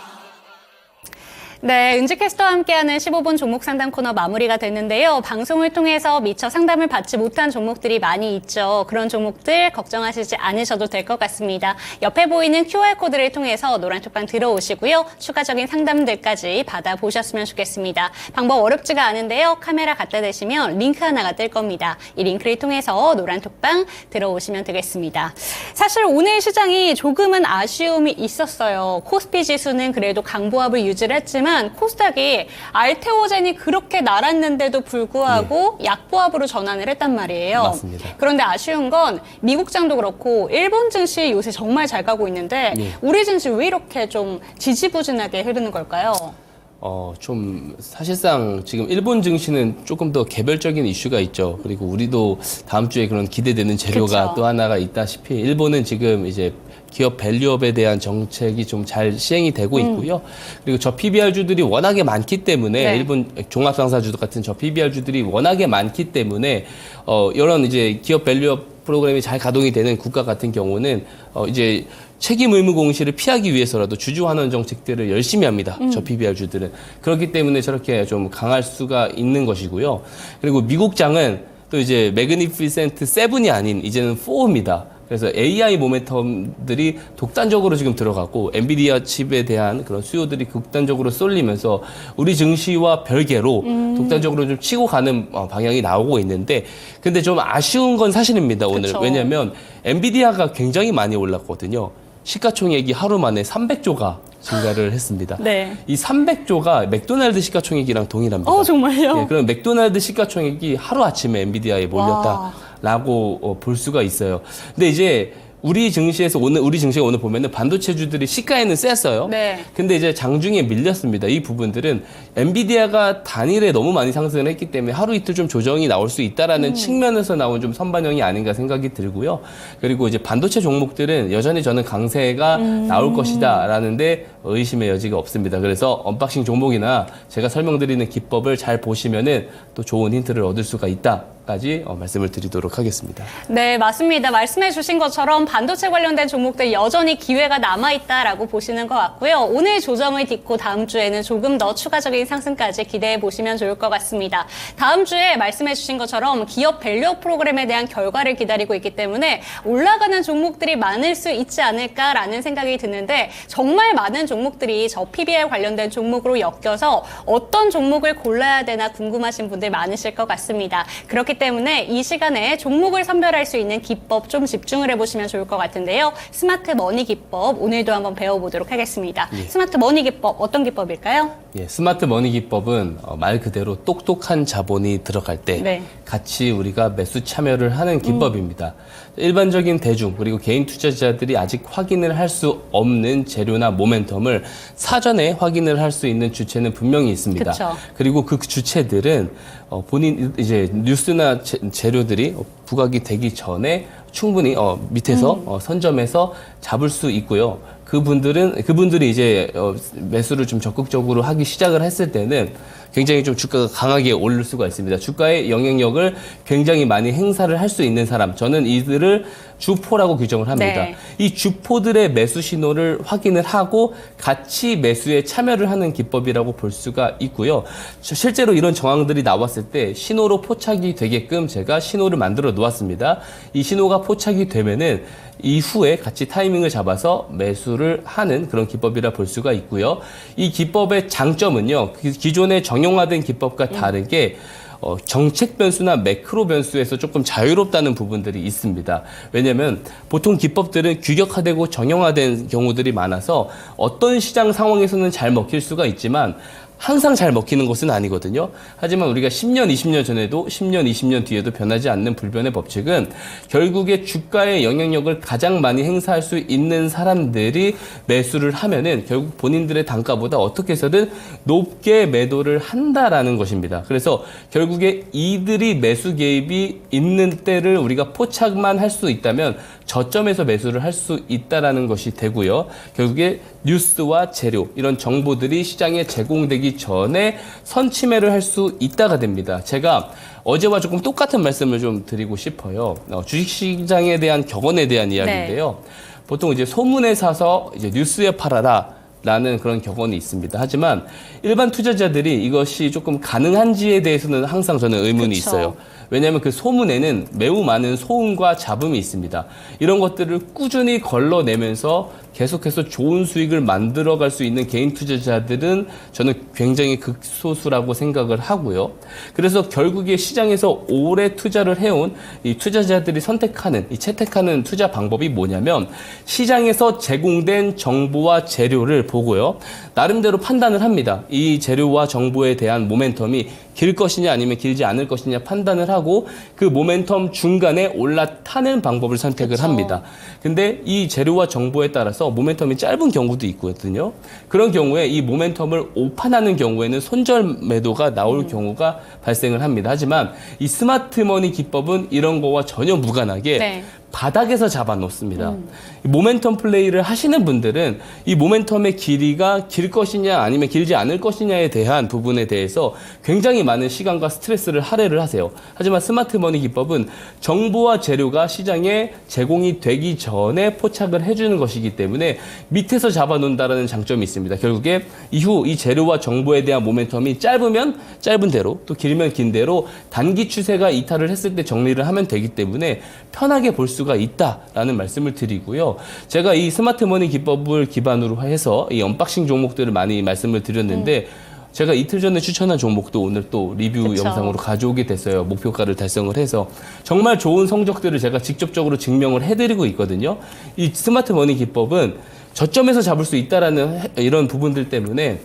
네, 은지캐스터와 함께하는 15분 종목 상담 코너 마무리가 됐는데요. 방송을 통해서 미처 상담을 받지 못한 종목들이 많이 있죠. 그런 종목들 걱정하시지 않으셔도 될 것 같습니다. 옆에 보이는 QR코드를 통해서 노란톡방 들어오시고요. 추가적인 상담들까지 받아보셨으면 좋겠습니다. 방법 어렵지가 않은데요. 카메라 갖다 대시면 링크 하나가 뜰 겁니다. 이 링크를 통해서 노란톡방 들어오시면 되겠습니다. 사실 오늘 시장이 조금은 아쉬움이 있었어요. 코스피 지수는 그래도 강보합을 유지를 했지만 코스닥이 알테오젠이 그렇게 날았는데도 불구하고 약보합으로 전환을 했단 말이에요. 맞습니다. 그런데 아쉬운 건 미국장도 그렇고 일본 증시 요새 정말 잘 가고 있는데 예. 우리 증시 왜 이렇게 좀 지지부진하게 흐르는 걸까요? 좀 사실상 지금 일본 증시는 조금 더 개별적인 이슈가 있죠. 그리고 우리도 다음 주에 그런 기대되는 재료가 그쵸. 또 하나가 있다시피 일본은 지금 이제 기업 밸류업에 대한 정책이 좀 잘 시행이 되고 있고요. 그리고 저 PBR주들이 워낙에 많기 때문에 네. 일본 종합상사주 같은 저 PBR주들이 워낙에 많기 때문에 이런 이제 기업 밸류업 프로그램이 잘 가동이 되는 국가 같은 경우는 이제 책임 의무 공시를 피하기 위해서라도 주주 환원 정책들을 열심히 합니다. 저 PBR주들은. 그렇기 때문에 저렇게 좀 강할 수가 있는 것이고요. 그리고 미국장은 또 이제 매그니피센트 7이 아닌 이제는 4입니다. 그래서 AI 모멘텀들이 독단적으로 지금 들어갔고 엔비디아 칩에 대한 그런 수요들이 극단적으로 쏠리면서 우리 증시와 별개로 독단적으로 좀 치고 가는 방향이 나오고 있는데 근데 좀 아쉬운 건 사실입니다. 오늘. 그쵸. 왜냐하면 엔비디아가 굉장히 많이 올랐거든요. 시가총액이 하루 만에 300조가 증가를 했습니다. 네. 이 300조가 맥도날드 시가총액이랑 동일합니다. 정말요? 예, 그럼 맥도날드 시가총액이 하루 아침에 엔비디아에 몰렸다라고 볼 수가 있어요. 근데 이제 우리 증시가 오늘 보면은 반도체주들이 시가에는 셌어요. 네. 근데 이제 장중에 밀렸습니다. 이 부분들은 엔비디아가 단일에 너무 많이 상승을 했기 때문에 하루 이틀 좀 조정이 나올 수 있다라는 측면에서 나온 좀 선반영이 아닌가 생각이 들고요. 그리고 이제 반도체 종목들은 여전히 저는 강세가 나올 것이다라는데 의심의 여지가 없습니다. 그래서 언박싱 종목이나 제가 설명드리는 기법을 잘 보시면은 또 좋은 힌트를 얻을 수가 있다까지 말씀을 드리도록 하겠습니다. 네, 맞습니다. 말씀해 주신 것처럼 반도체 관련된 종목들 여전히 기회가 남아있다라고 보시는 것 같고요. 오늘 조정을 딛고 다음 주에는 조금 더 추가적인 상승까지 기대해 보시면 좋을 것 같습니다. 다음 주에 말씀해 주신 것처럼 기업 밸류업 프로그램에 대한 결과를 기다리고 있기 때문에 올라가는 종목들이 많을 수 있지 않을까라는 생각이 드는데 정말 많은 종목들이 저 PBR 관련된 종목으로 엮여서 어떤 종목을 골라야 되나 궁금하신 분들 많으실 것 같습니다. 그렇기 때문에 이 시간에 종목을 선별할 수 있는 기법 좀 집중을 해보시면 좋을 것 같은데요. 스마트 머니 기법 오늘도 한번 배워보도록 하겠습니다. 스마트 머니 기법 어떤 기법일까요? 예, 스마트 머니 기법은 말 그대로 똑똑한 자본이 들어갈 때 네. 같이 우리가 매수 참여를 하는 기법입니다. 일반적인 대중 그리고 개인 투자자들이 아직 확인을 할 수 없는 재료나 모멘텀을 사전에 확인을 할 수 있는 주체는 분명히 있습니다. 그쵸. 그리고 그 주체들은 본인 이제 뉴스나 재료들이 부각이 되기 전에 충분히 밑에서 선점해서 잡을 수 있고요. 그분들이 이제 매수를 좀 적극적으로 하기 시작을 했을 때는 굉장히 좀 주가가 강하게 오를 수가 있습니다. 주가의 영향력을 굉장히 많이 행사를 할 수 있는 사람, 저는 이들을 주포라고 규정을 합니다. 네. 이 주포들의 매수 신호를 확인을 하고 같이 매수에 참여를 하는 기법이라고 볼 수가 있고요. 실제로 이런 정황들이 나왔을 때 신호로 포착이 되게끔 제가 신호를 만들어 놓았습니다. 이 신호가 포착이 되면은 이후에 같이 타이밍을 잡아서 매수를 하는 그런 기법이라 볼 수가 있고요. 이 기법의 장점은요, 기존의 정형화된 기법과 다르게 정책 변수나 매크로 변수에서 조금 자유롭다는 부분들이 있습니다. 왜냐하면 보통 기법들은 규격화되고 정형화된 경우들이 많아서 어떤 시장 상황에서는 잘 먹힐 수가 있지만 항상 잘 먹히는 것은 아니거든요. 하지만 우리가 10년, 20년 전에도 10년, 20년 뒤에도 변하지 않는 불변의 법칙은 결국에 주가의 영향력을 가장 많이 행사할 수 있는 사람들이 매수를 하면은 결국 본인들의 단가보다 어떻게 해서든 높게 매도를 한다라는 것입니다. 그래서 결국에 이들이 매수 개입이 있는 때를 우리가 포착만 할 수 있다면 저점에서 매수를 할 수 있다라는 것이 되고요. 결국에 뉴스와 재료 이런 정보들이 시장에 제공되기 전에 선침해를 할 수 있다가 됩니다. 제가 어제와 조금 똑같은 말씀을 좀 드리고 싶어요. 주식시장에 대한 격언에 대한 이야기인데요. 보통 이제 소문에 사서 이제 뉴스에 팔아라. 라는 그런 격언이 있습니다. 하지만 일반 투자자들이 이것이 조금 가능한지에 대해서는 항상 저는 의문이 그쵸. 있어요. 왜냐하면 그 소문에는 매우 많은 소음과 잡음이 있습니다. 이런 것들을 꾸준히 걸러내면서 계속해서 좋은 수익을 만들어갈 수 있는 개인 투자자들은 저는 굉장히 극소수라고 생각을 하고요. 그래서 결국에 시장에서 오래 투자를 해온 이 투자자들이 선택하는, 이 채택하는 투자 방법이 뭐냐면 시장에서 제공된 정보와 재료를 보고요. 나름대로 판단을 합니다. 이 재료와 정보에 대한 모멘텀이 길 것이냐 아니면 길지 않을 것이냐 판단을 하고 그 모멘텀 중간에 올라타는 방법을 선택을 그쵸. 합니다. 근데 이 재료와 정보에 따라서 모멘텀이 짧은 경우도 있거든요. 그런 경우에 이 모멘텀을 오판하는 경우에는 손절 매도가 나올 경우가 발생을 합니다. 하지만 이 스마트머니 기법은 이런 거와 전혀 무관하게 네. 바닥에서 잡아놓습니다. 이 모멘텀 플레이를 하시는 분들은 이 모멘텀의 길이가 길 것이냐 아니면 길지 않을 것이냐에 대한 부분에 대해서 굉장히 많은 시간과 스트레스를 할애를 하세요. 하지만 스마트머니 기법은 정보와 재료가 시장에 제공이 되기 전에 포착을 해주는 것이기 때문에 밑에서 잡아놓는다는 장점이 있습니다. 결국에 이후 이 재료와 정보에 대한 모멘텀이 짧으면 짧은 대로 또 길면 긴 대로 단기 추세가 이탈을 했을 때 정리를 하면 되기 때문에 편하게 볼 수가 있다라는 말씀을 드리고요. 제가 이 스마트머니 기법을 기반으로 해서 이 언박싱 종목들을 많이 말씀을 드렸는데 제가 이틀 전에 추천한 종목도 오늘 또 리뷰 그쵸. 영상으로 가져오게 됐어요. 목표가를 달성을 해서 정말 좋은 성적들을 제가 직접적으로 증명을 해드리고 있거든요. 이 스마트머니 기법은 저점에서 잡을 수 있다라는 이런 부분들 때문에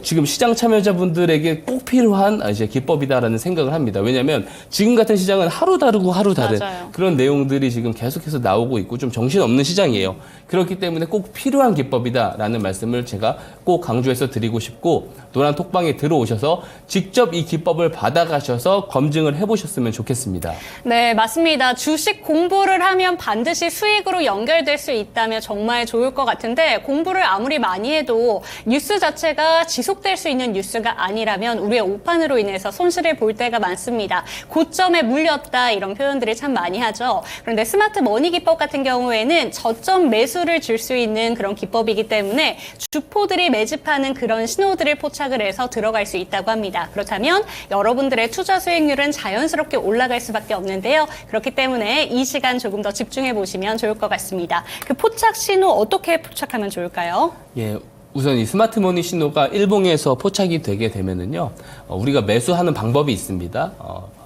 지금 시장 참여자분들에게 꼭 필요한 이제 기법이다라는 생각을 합니다. 왜냐하면 지금 같은 시장은 하루 다르고 하루 다른 맞아요. 그런 내용들이 지금 계속해서 나오고 있고 좀 정신없는 시장이에요. 그렇기 때문에 꼭 필요한 기법이다라는 말씀을 제가 꼭 강조해서 드리고 싶고 노란 톡방에 들어오셔서 직접 이 기법을 받아가셔서 검증을 해보셨으면 좋겠습니다. 네, 맞습니다. 주식 공부를 하면 반드시 수익으로 연결될 수 있다면 정말 좋을 것 같은데 공부를 아무리 많이 해도 뉴스 자체가 지속될 수 있는 뉴스가 아니라면 우리의 오판으로 인해서 손실을 볼 때가 많습니다. 고점에 물렸다 이런 표현들을 참 많이 하죠. 그런데 스마트 머니 기법 같은 경우에는 저점 매수를 줄 수 있는 그런 기법이기 때문에 주포들이 매집하는 그런 신호들을 포착을 해서 들어갈 수 있다고 합니다. 그렇다면 여러분들의 투자 수익률은 자연스럽게 올라갈 수밖에 없는데요. 그렇기 때문에 이 시간 조금 더 집중해 보시면 좋을 것 같습니다. 그 포착 신호 어떻게 포착하면 좋을까요? 예. 우선 이 스마트머니 신호가 일봉에서 포착이 되게 되면은요, 우리가 매수하는 방법이 있습니다.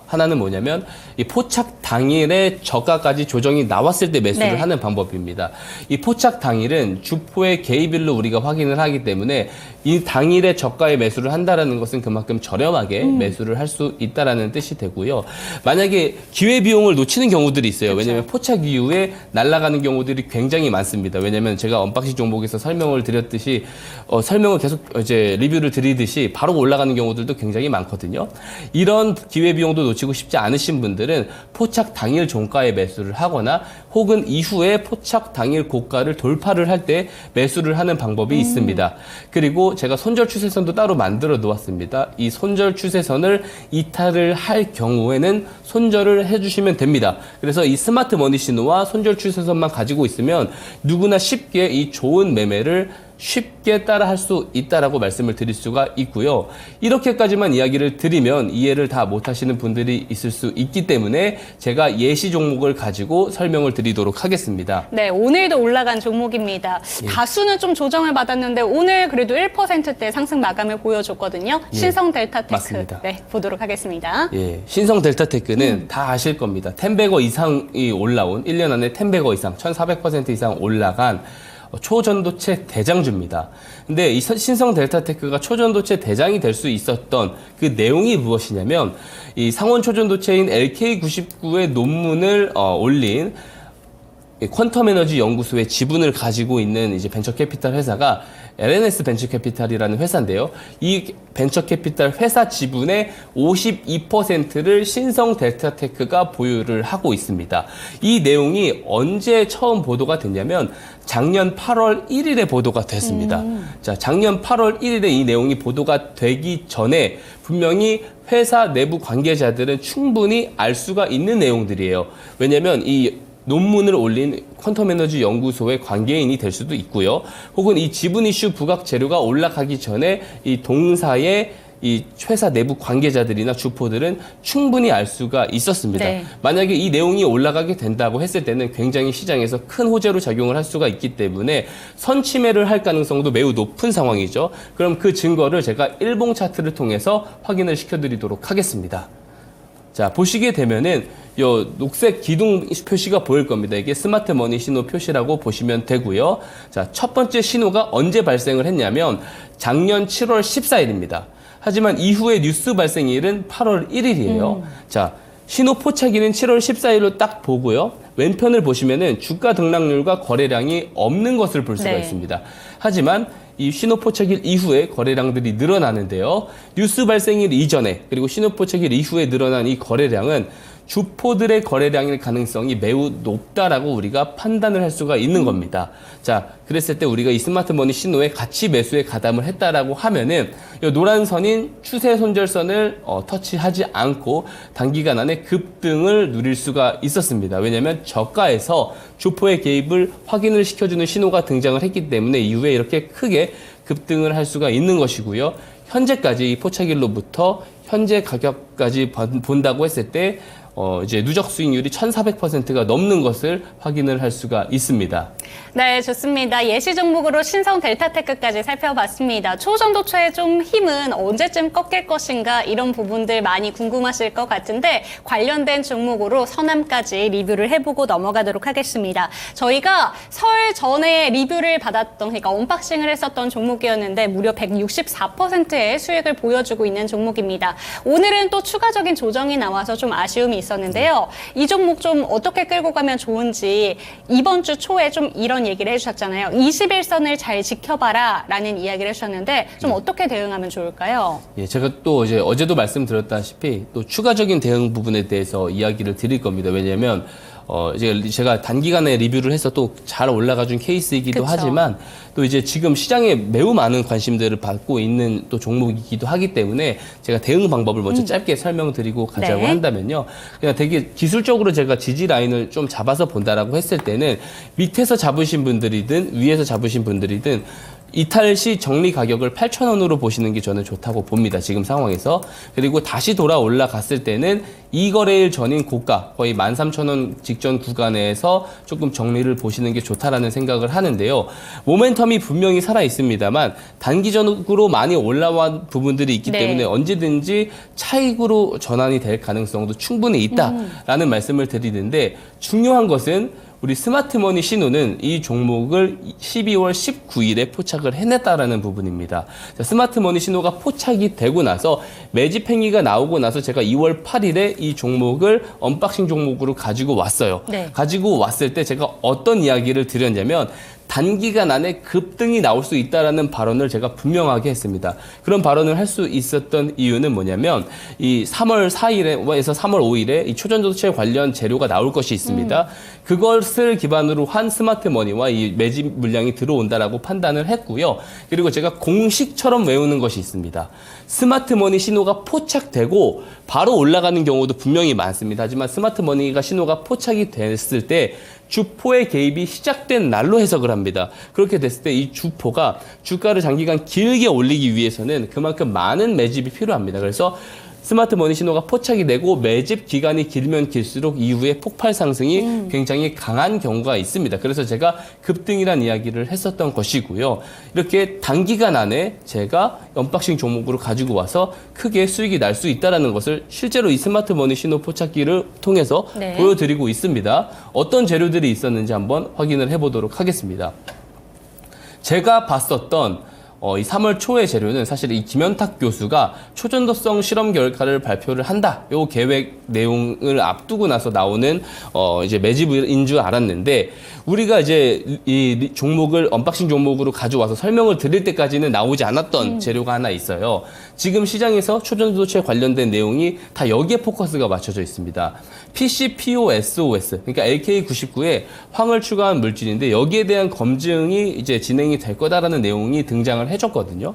하나는 뭐냐면 이 포착 당일에 저가까지 조정이 나왔을 때 매수를 네. 하는 방법입니다. 이 포착 당일은 주포의 개입일로 우리가 확인을 하기 때문에 이 당일에 저가에 매수를 한다라는 것은 그만큼 저렴하게 매수를 할 수 있다라는 뜻이 되고요. 만약에 기회 비용을 놓치는 경우들이 있어요. 왜냐하면 포착 이후에 날아가는 경우들이 굉장히 많습니다. 왜냐하면 제가 언박싱 종목에서 설명을 드렸듯이 설명을 계속 이제 리뷰를 드리듯이 바로 올라가는 경우들도 굉장히 많거든요. 이런 기회 비용도 놓치고 싶지 않으신 분들은 포착 당일 종가에 매수를 하거나 혹은 이후에 포착 당일 고가를 돌파를 할 때 매수를 하는 방법이 있습니다. 그리고 제가 손절 추세선도 따로 만들어 놓았습니다. 이 손절 추세선을 이탈을 할 경우에는 손절을 해주시면 됩니다. 그래서 이 스마트 머니 신호와 손절 추세선만 가지고 있으면 누구나 쉽게 이 좋은 매매를 쉽게 따라할 수 있다라고 말씀을 드릴 수가 있고요. 이렇게까지만 이야기를 드리면 이해를 다 못하시는 분들이 있을 수 있기 때문에 제가 예시 종목을 가지고 설명을 드리도록 하겠습니다. 네, 오늘도 올라간 종목입니다. 예. 다수는 좀 조정을 받았는데 오늘 그래도 1%대 상승 마감을 보여줬거든요. 예, 신성 델타테크. 맞습니다. 네, 보도록 하겠습니다. 예, 신성 델타테크는 다 아실 겁니다. 10배거 이상이 올라온 1년 안에 10배거 이상, 1400% 이상 올라간 초전도체 대장주입니다. 근데 이 신성 델타테크가 초전도체 대장이 될 수 있었던 그 내용이 무엇이냐면 이 상원 초전도체인 LK99의 논문을 올린 퀀텀 에너지 연구소의 지분을 가지고 있는 이제 벤처 캐피탈 회사가 LNS 벤처 캐피탈이라는 회사인데요. 이 벤처 캐피탈 회사 지분의 52%를 신성 델타테크가 보유를 하고 있습니다. 이 내용이 언제 처음 보도가 됐냐면 작년 8월 1일에 보도가 됐습니다. 자, 작년 8월 1일에 이 내용이 보도가 되기 전에 분명히 회사 내부 관계자들은 충분히 알 수가 있는 내용들이에요. 왜냐면 이 논문을 올린 퀀텀 에너지 연구소의 관계인이 될 수도 있고요. 혹은 이 지분 이슈 부각 재료가 올라가기 전에 이 동사의 이 회사 내부 관계자들이나 주포들은 충분히 알 수가 있었습니다. 네. 만약에 이 내용이 올라가게 된다고 했을 때는 굉장히 시장에서 큰 호재로 작용을 할 수가 있기 때문에 선침해를 할 가능성도 매우 높은 상황이죠. 그럼 그 증거를 제가 일봉 차트를 통해서 확인을 시켜드리도록 하겠습니다. 자, 보시게 되면은 요 녹색 기둥 표시가 보일 겁니다. 이게 스마트 머니 신호 표시라고 보시면 되고요. 자, 첫 번째 신호가 언제 발생을 했냐면 작년 7월 14일입니다. 하지만 이후에 뉴스 발생일은 8월 1일이에요. 자, 신호 포착일은 7월 14일로 딱 보고요. 왼편을 보시면은 주가 등락률과 거래량이 없는 것을 볼 수가 네. 있습니다. 하지만 이 신호 포착일 이후에 거래량들이 늘어나는데요. 뉴스 발생일 이전에 그리고 신호 포착일 이후에 늘어난 이 거래량은 주포들의 거래량일 가능성이 매우 높다라고 우리가 판단을 할 수가 있는 겁니다. 자, 그랬을 때 우리가 이 스마트머니 신호에 같이 매수에 가담을 했다라고 하면은 이 노란 선인 추세 손절선을 터치하지 않고 단기간 안에 급등을 누릴 수가 있었습니다. 왜냐하면 저가에서 주포의 개입을 확인을 시켜주는 신호가 등장을 했기 때문에 이후에 이렇게 크게 급등을 할 수가 있는 것이고요. 현재까지 이 포착일로부터 현재 가격까지 본다고 했을 때 이제 누적 수익률이 1,400%가 넘는 것을 확인을 할 수가 있습니다. 네, 좋습니다. 예시 종목으로 신성 델타테크까지 살펴봤습니다. 초전도처의 좀 힘은 언제쯤 꺾일 것인가 이런 부분들 많이 궁금하실 것 같은데 관련된 종목으로 서남까지 리뷰를 해보고 넘어가도록 하겠습니다. 저희가 설 전에 리뷰를 받았던, 그러니까 언박싱을 했었던 종목이었는데 무려 164%의 수익을 보여주고 있는 종목입니다. 오늘은 또 추가적인 조정이 나와서 좀 아쉬움이 있었는데요. 이 종목 좀 어떻게 끌고 가면 좋은지 이번 주 초에 좀 이런 얘기를 해주셨잖아요. 21선을 잘 지켜봐라 라는 이야기를 해주셨는데 좀 어떻게 대응하면 좋을까요? 예, 제가 또 이제 어제도 말씀드렸다시피 또 추가적인 대응 부분에 대해서 이야기를 드릴 겁니다. 왜냐하면 이제 제가 단기간에 리뷰를 해서 또 잘 올라가준 케이스이기도 그쵸. 하지만 또 이제 지금 시장에 매우 많은 관심들을 받고 있는 또 종목이기도 하기 때문에 제가 대응 방법을 먼저 짧게 설명드리고 가자고 네. 한다면요. 그냥 되게 기술적으로 제가 지지 라인을 좀 잡아서 본다라고 했을 때는 밑에서 잡으신 분들이든 위에서 잡으신 분들이든 이탈 시 정리 가격을 8,000원으로 보시는 게 저는 좋다고 봅니다. 지금 상황에서. 그리고 다시 돌아 올라갔을 때는 이 거래일 전인 고가 거의 13,000원 직전 구간에서 조금 정리를 보시는 게 좋다라는 생각을 하는데요. 모멘텀이 분명히 살아 있습니다만 단기적으로 많이 올라온 부분들이 있기 네. 때문에 언제든지 차익으로 전환이 될 가능성도 충분히 있다라는 말씀을 드리는데 중요한 것은 우리 스마트머니 신호는 이 종목을 12월 19일에 포착을 해냈다라는 부분입니다. 자, 스마트머니 신호가 포착이 되고 나서 매집 행위가 나오고 나서 제가 2월 8일에 이 종목을 언박싱 종목으로 가지고 왔어요. 네. 가지고 왔을 때 제가 어떤 이야기를 드렸냐면 단기간 안에 급등이 나올 수 있다라는 발언을 제가 분명하게 했습니다. 그런 발언을 할 수 있었던 이유는 뭐냐면 이 3월 4일에서 3월 5일에 이 초전도체 관련 재료가 나올 것이 있습니다. 그것을 기반으로 한 스마트머니와 이 매집 물량이 들어온다라고 판단을 했고요. 그리고 제가 공식처럼 외우는 것이 있습니다. 스마트머니 신호가 포착되고 바로 올라가는 경우도 분명히 많습니다. 하지만 스마트머니가 신호가 포착이 됐을 때 주포의 개입이 시작된 날로 해석을 합니다. 그렇게 됐을 때 이 주포가 주가를 장기간 길게 올리기 위해서는 그만큼 많은 매집이 필요합니다. 그래서 스마트머니 신호가 포착이 되고 매집 기간이 길면 길수록 이후에 폭발 상승이 굉장히 강한 경우가 있습니다. 그래서 제가 급등이란 이야기를 했었던 것이고요. 이렇게 단기간 안에 제가 언박싱 종목으로 가지고 와서 크게 수익이 날 수 있다는 것을 실제로 이 스마트머니 신호 포착기를 통해서 네. 보여드리고 있습니다. 어떤 재료들이 있었는지 한번 확인을 해보도록 하겠습니다. 제가 봤었던 이 3월 초의 재료는 사실 이 김현탁 교수가 초전도성 실험 결과를 발표를 한다. 요 계획 내용을 앞두고 나서 나오는 이제 매집인 줄 알았는데 우리가 이제 이 종목을 언박싱 종목으로 가져와서 설명을 드릴 때까지는 나오지 않았던 재료가 하나 있어요. 지금 시장에서 초전도체 관련된 내용이 다 여기에 포커스가 맞춰져 있습니다. PCPOSOS, 그러니까 LK99에 황을 추가한 물질인데 여기에 대한 검증이 이제 진행이 될 거다라는 내용이 등장을 해줬거든요.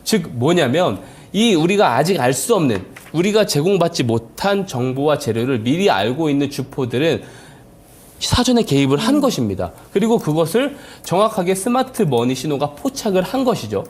즉 뭐냐면 이 우리가 아직 알 수 없는 우리가 제공받지 못한 정보와 재료를 미리 알고 있는 주포들은 사전에 개입을 한 것입니다. 그리고 그것을 정확하게 스마트 머니 신호가 포착을 한 것이죠.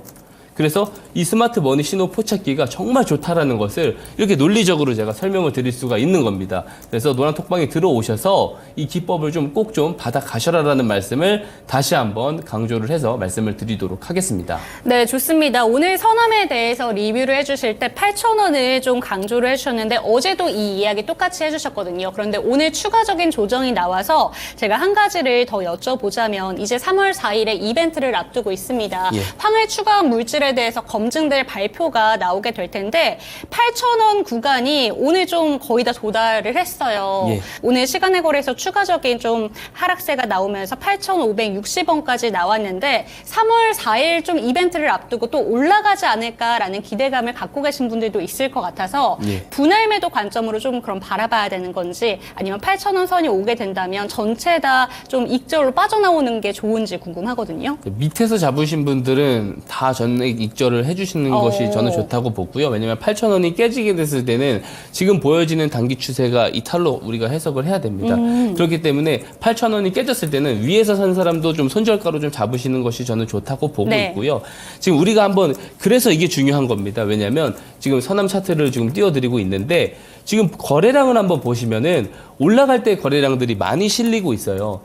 그래서 이 스마트 머니 신호 포착기가 정말 좋다라는 것을 이렇게 논리적으로 제가 설명을 드릴 수가 있는 겁니다. 그래서 노란톡방에 들어오셔서 이 기법을 좀 꼭 좀 받아 가셔라라는 말씀을 다시 한번 강조를 해서 말씀을 드리도록 하겠습니다. 네, 좋습니다. 오늘 서남에 대해서 리뷰를 해주실 때 8,000원을 좀 강조를 해주셨는데 어제도 이 이야기 똑같이 해주셨거든요. 그런데 오늘 추가적인 조정이 나와서 제가 한 가지를 더 여쭤보자면 이제 3월 4일에 이벤트를 앞두고 있습니다. 예. 황을 추가한 물질에 종목들에 대해서 검증될 발표가 나오게 될 텐데 8,000원 구간이 오늘 좀 거의 다 도달을 했어요. 예. 오늘 시간의 거래에서 추가적인 좀 하락세가 나오면서 8,560원까지 나왔는데 3월 4일 좀 이벤트를 앞두고 또 올라가지 않을까라는 기대감을 갖고 계신 분들도 있을 것 같아서 예. 분할 매도 관점으로 좀 그럼 바라봐야 되는 건지 아니면 8,000원 선이 오게 된다면 전체 다 좀 익절로 빠져나오는 게 좋은지 궁금하거든요. 밑에서 잡으신 분들은 다 전액 익절을 해주시는 것이 저는 좋다고 보고요. 왜냐면 8,000원이 깨지게 됐을 때는 지금 보여지는 단기 추세가 이탈로 우리가 해석을 해야 됩니다. 그렇기 때문에 8,000원이 깨졌을 때는 위에서 산 사람도 좀 손절가로 좀 잡으시는 것이 저는 좋다고 보고 네. 있고요. 지금 우리가 한번 그래서 이게 중요한 겁니다. 왜냐하면 지금 선암 차트를 지금 띄워드리고 있는데 지금 거래량을 한번 보시면은 올라갈 때 거래량들이 많이 실리고 있어요.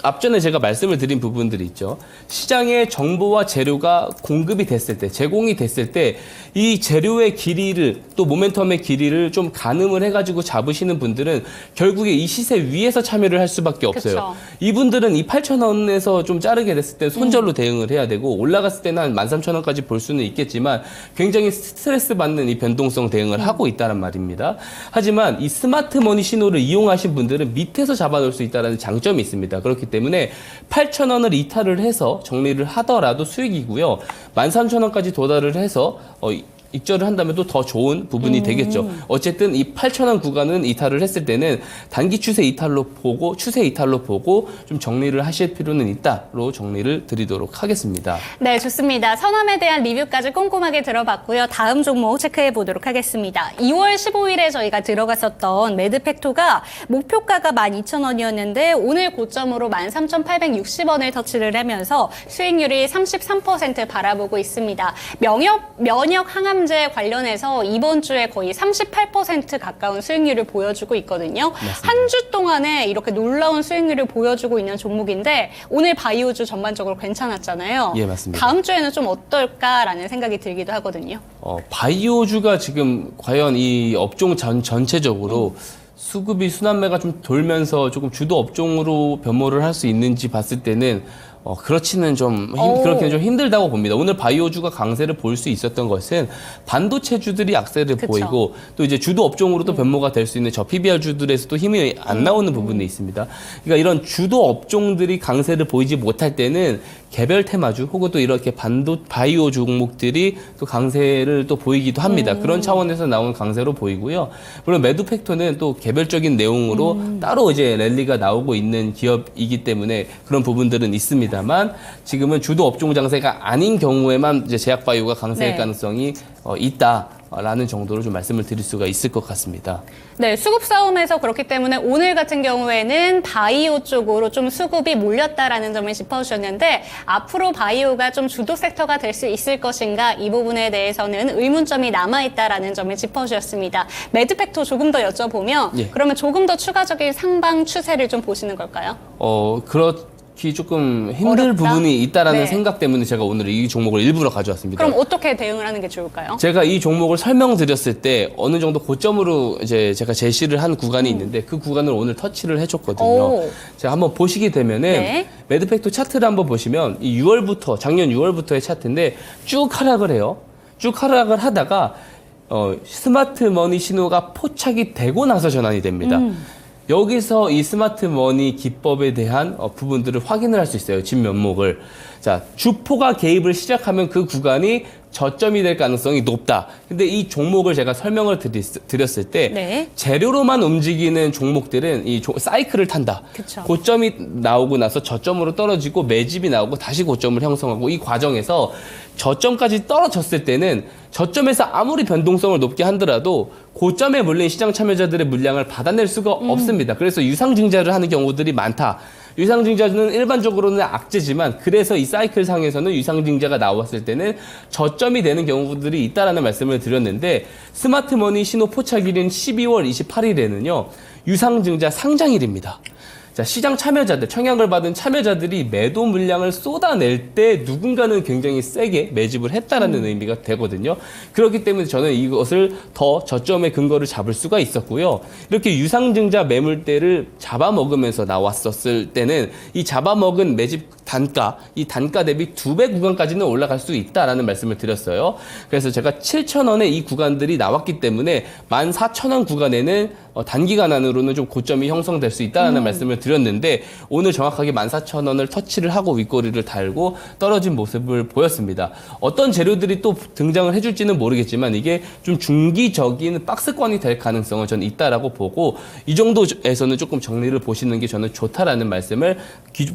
앞전에 제가 말씀을 드린 부분들이 있죠. 시장에 정보와 재료가 공급이 됐을 때, 제공이 됐을 때 이 재료의 길이를 또 모멘텀의 길이를 좀 가늠을 해가지고 잡으시는 분들은 결국에 이 시세 위에서 참여를 할 수밖에 없어요. 그쵸. 이분들은 이 8,000원에서 좀 자르게 됐을 때 손절로 대응을 해야 되고 올라갔을 때는 한 13,000원까지 볼 수는 있겠지만 굉장히 스트레스 받는 이 변동성 대응을 하고 있다는 말입니다. 하지만 이 스마트머니 신호를 이용하신 분들은 밑에서 잡아놓을 수 있다는 장점이 있습니다. 그렇기 때문에 8,000원을 이탈을 해서 정리를 하더라도 수익이고요. 13,000원까지 도달을 해서 익절을 한다면 또 더 좋은 부분이 되겠죠. 어쨌든 이 8,000원 구간은 이탈을 했을 때는 단기 추세 이탈로 보고 추세 이탈로 보고 좀 정리를 하실 필요는 있다로 정리를 드리도록 하겠습니다. 네, 좋습니다. 선암에 대한 리뷰까지 꼼꼼하게 들어봤고요. 다음 종목 체크해 보도록 하겠습니다. 2월 15일에 저희가 들어갔었던 매드팩토가 목표가가 12,000원이었는데 오늘 고점으로 13,860원을 터치를 하면서 수익률이 33% 바라보고 있습니다. 면역 항암제 관련해서 이번 주에 거의 38% 가까운 수익률을 보여주고 있거든요. 한 주 동안에 이렇게 놀라운 수익률을 보여주고 있는 종목인데 오늘 바이오주 전반적으로 괜찮았잖아요. 예, 맞습니다. 다음 주에는 좀 어떨까라는 생각이 들기도 하거든요. 바이오주가 지금 과연 이 업종 전체적으로 수급이 순환매가 좀 돌면서 조금 주도 업종으로 변모를 할 수 있는지 봤을 때는 그렇지는 그렇게는 좀 힘들다고 봅니다. 오늘 바이오주가 강세를 볼 수 있었던 것은 반도체주들이 약세를 그쵸. 보이고 또 이제 주도 업종으로도 변모가 될 수 있는 저 PBR주들에서도 힘이 안 나오는 부분이 있습니다. 그러니까 이런 주도 업종들이 강세를 보이지 못할 때는 개별 테마주 혹은 또 이렇게 바이오 종목들이 또 강세를 또 보이기도 합니다. 그런 차원에서 나온 강세로 보이고요. 물론 매도팩토는 또 개별적인 내용으로 따로 이제 랠리가 나오고 있는 기업이기 때문에 그런 부분들은 있습니다만 지금은 주도 업종 장세가 아닌 경우에만 이제 제약바이오가 강세일 네. 가능성이 있다라는 정도로 좀 말씀을 드릴 수가 있을 것 같습니다. 네, 수급 싸움에서 그렇기 때문에 오늘 같은 경우에는 바이오 쪽으로 좀 수급이 몰렸다라는 점을 짚어주셨는데 앞으로 바이오가 좀 주도 섹터가 될 수 있을 것인가 이 부분에 대해서는 의문점이 남아있다라는 점을 짚어주셨습니다. 매드팩토 조금 더 여쭤보면 예. 그러면 조금 더 추가적인 상방 추세를 좀 보시는 걸까요? 그렇기 조금 힘들 어렵다? 부분이 있다라는 네. 생각 때문에 제가 오늘 이 종목을 일부러 가져왔습니다. 그럼 어떻게 대응을 하는 게 좋을까요? 제가 이 종목을 설명드렸을 때 어느 정도 고점으로 이제 제가 제시를 한 구간이 있는데 그 구간을 오늘 터치를 해줬거든요. 오. 제가 한번 보시게 되면은 네. 매드팩토 차트를 한번 보시면 이 작년 6월부터의 차트인데 쭉 하락을 해요. 쭉 하락을 하다가 스마트머니 신호가 포착이 되고 나서 전환이 됩니다. 여기서 이 스마트머니 기법에 대한 부분들을 확인을 할 수 있어요. 진면목을. 자, 주포가 개입을 시작하면 그 구간이 저점이 될 가능성이 높다. 근데 이 종목을 제가 설명을 드렸을 때 네. 재료로만 움직이는 종목들은 이 사이클을 탄다. 그쵸. 고점이 나오고 나서 저점으로 떨어지고 매집이 나오고 다시 고점을 형성하고 이 과정에서 저점까지 떨어졌을 때는 저점에서 아무리 변동성을 높게 하더라도 고점에 물린 시장 참여자들의 물량을 받아낼 수가 없습니다. 그래서 유상증자를 하는 경우들이 많다. 유상증자는 일반적으로는 악재지만 그래서 이 사이클 상에서는 유상증자가 나왔을 때는 저점이 되는 경우들이 있다라는 말씀을 드렸는데 스마트머니 신호 포착일인 12월 28일에는요. 유상증자 상장일입니다. 자, 시장 참여자들, 청약을 받은 참여자들이 매도 물량을 쏟아낼 때 누군가는 굉장히 세게 매집을 했다라는 의미가 되거든요. 그렇기 때문에 저는 이것을 더 저점의 근거를 잡을 수가 있었고요. 이렇게 유상증자 매물대를 잡아먹으면서 나왔었을 때는 이 잡아먹은 매집 단가, 이 단가 대비 2배 구간까지는 올라갈 수 있다라는 말씀을 드렸어요. 그래서 제가 7,000원의 이 구간들이 나왔기 때문에 14,000원 구간에는 단기간 안으로는 좀 고점이 형성될 수 있다는 말씀을 드렸는데 오늘 정확하게 14,000원을 터치를 하고 윗꼬리를 달고 떨어진 모습을 보였습니다. 어떤 재료들이 또 등장을 해줄지는 모르겠지만 이게 좀 중기적인 박스권이 될 가능성은 저는 있다라고 보고 이 정도에서는 조금 정리를 보시는 게 저는 좋다라는 말씀을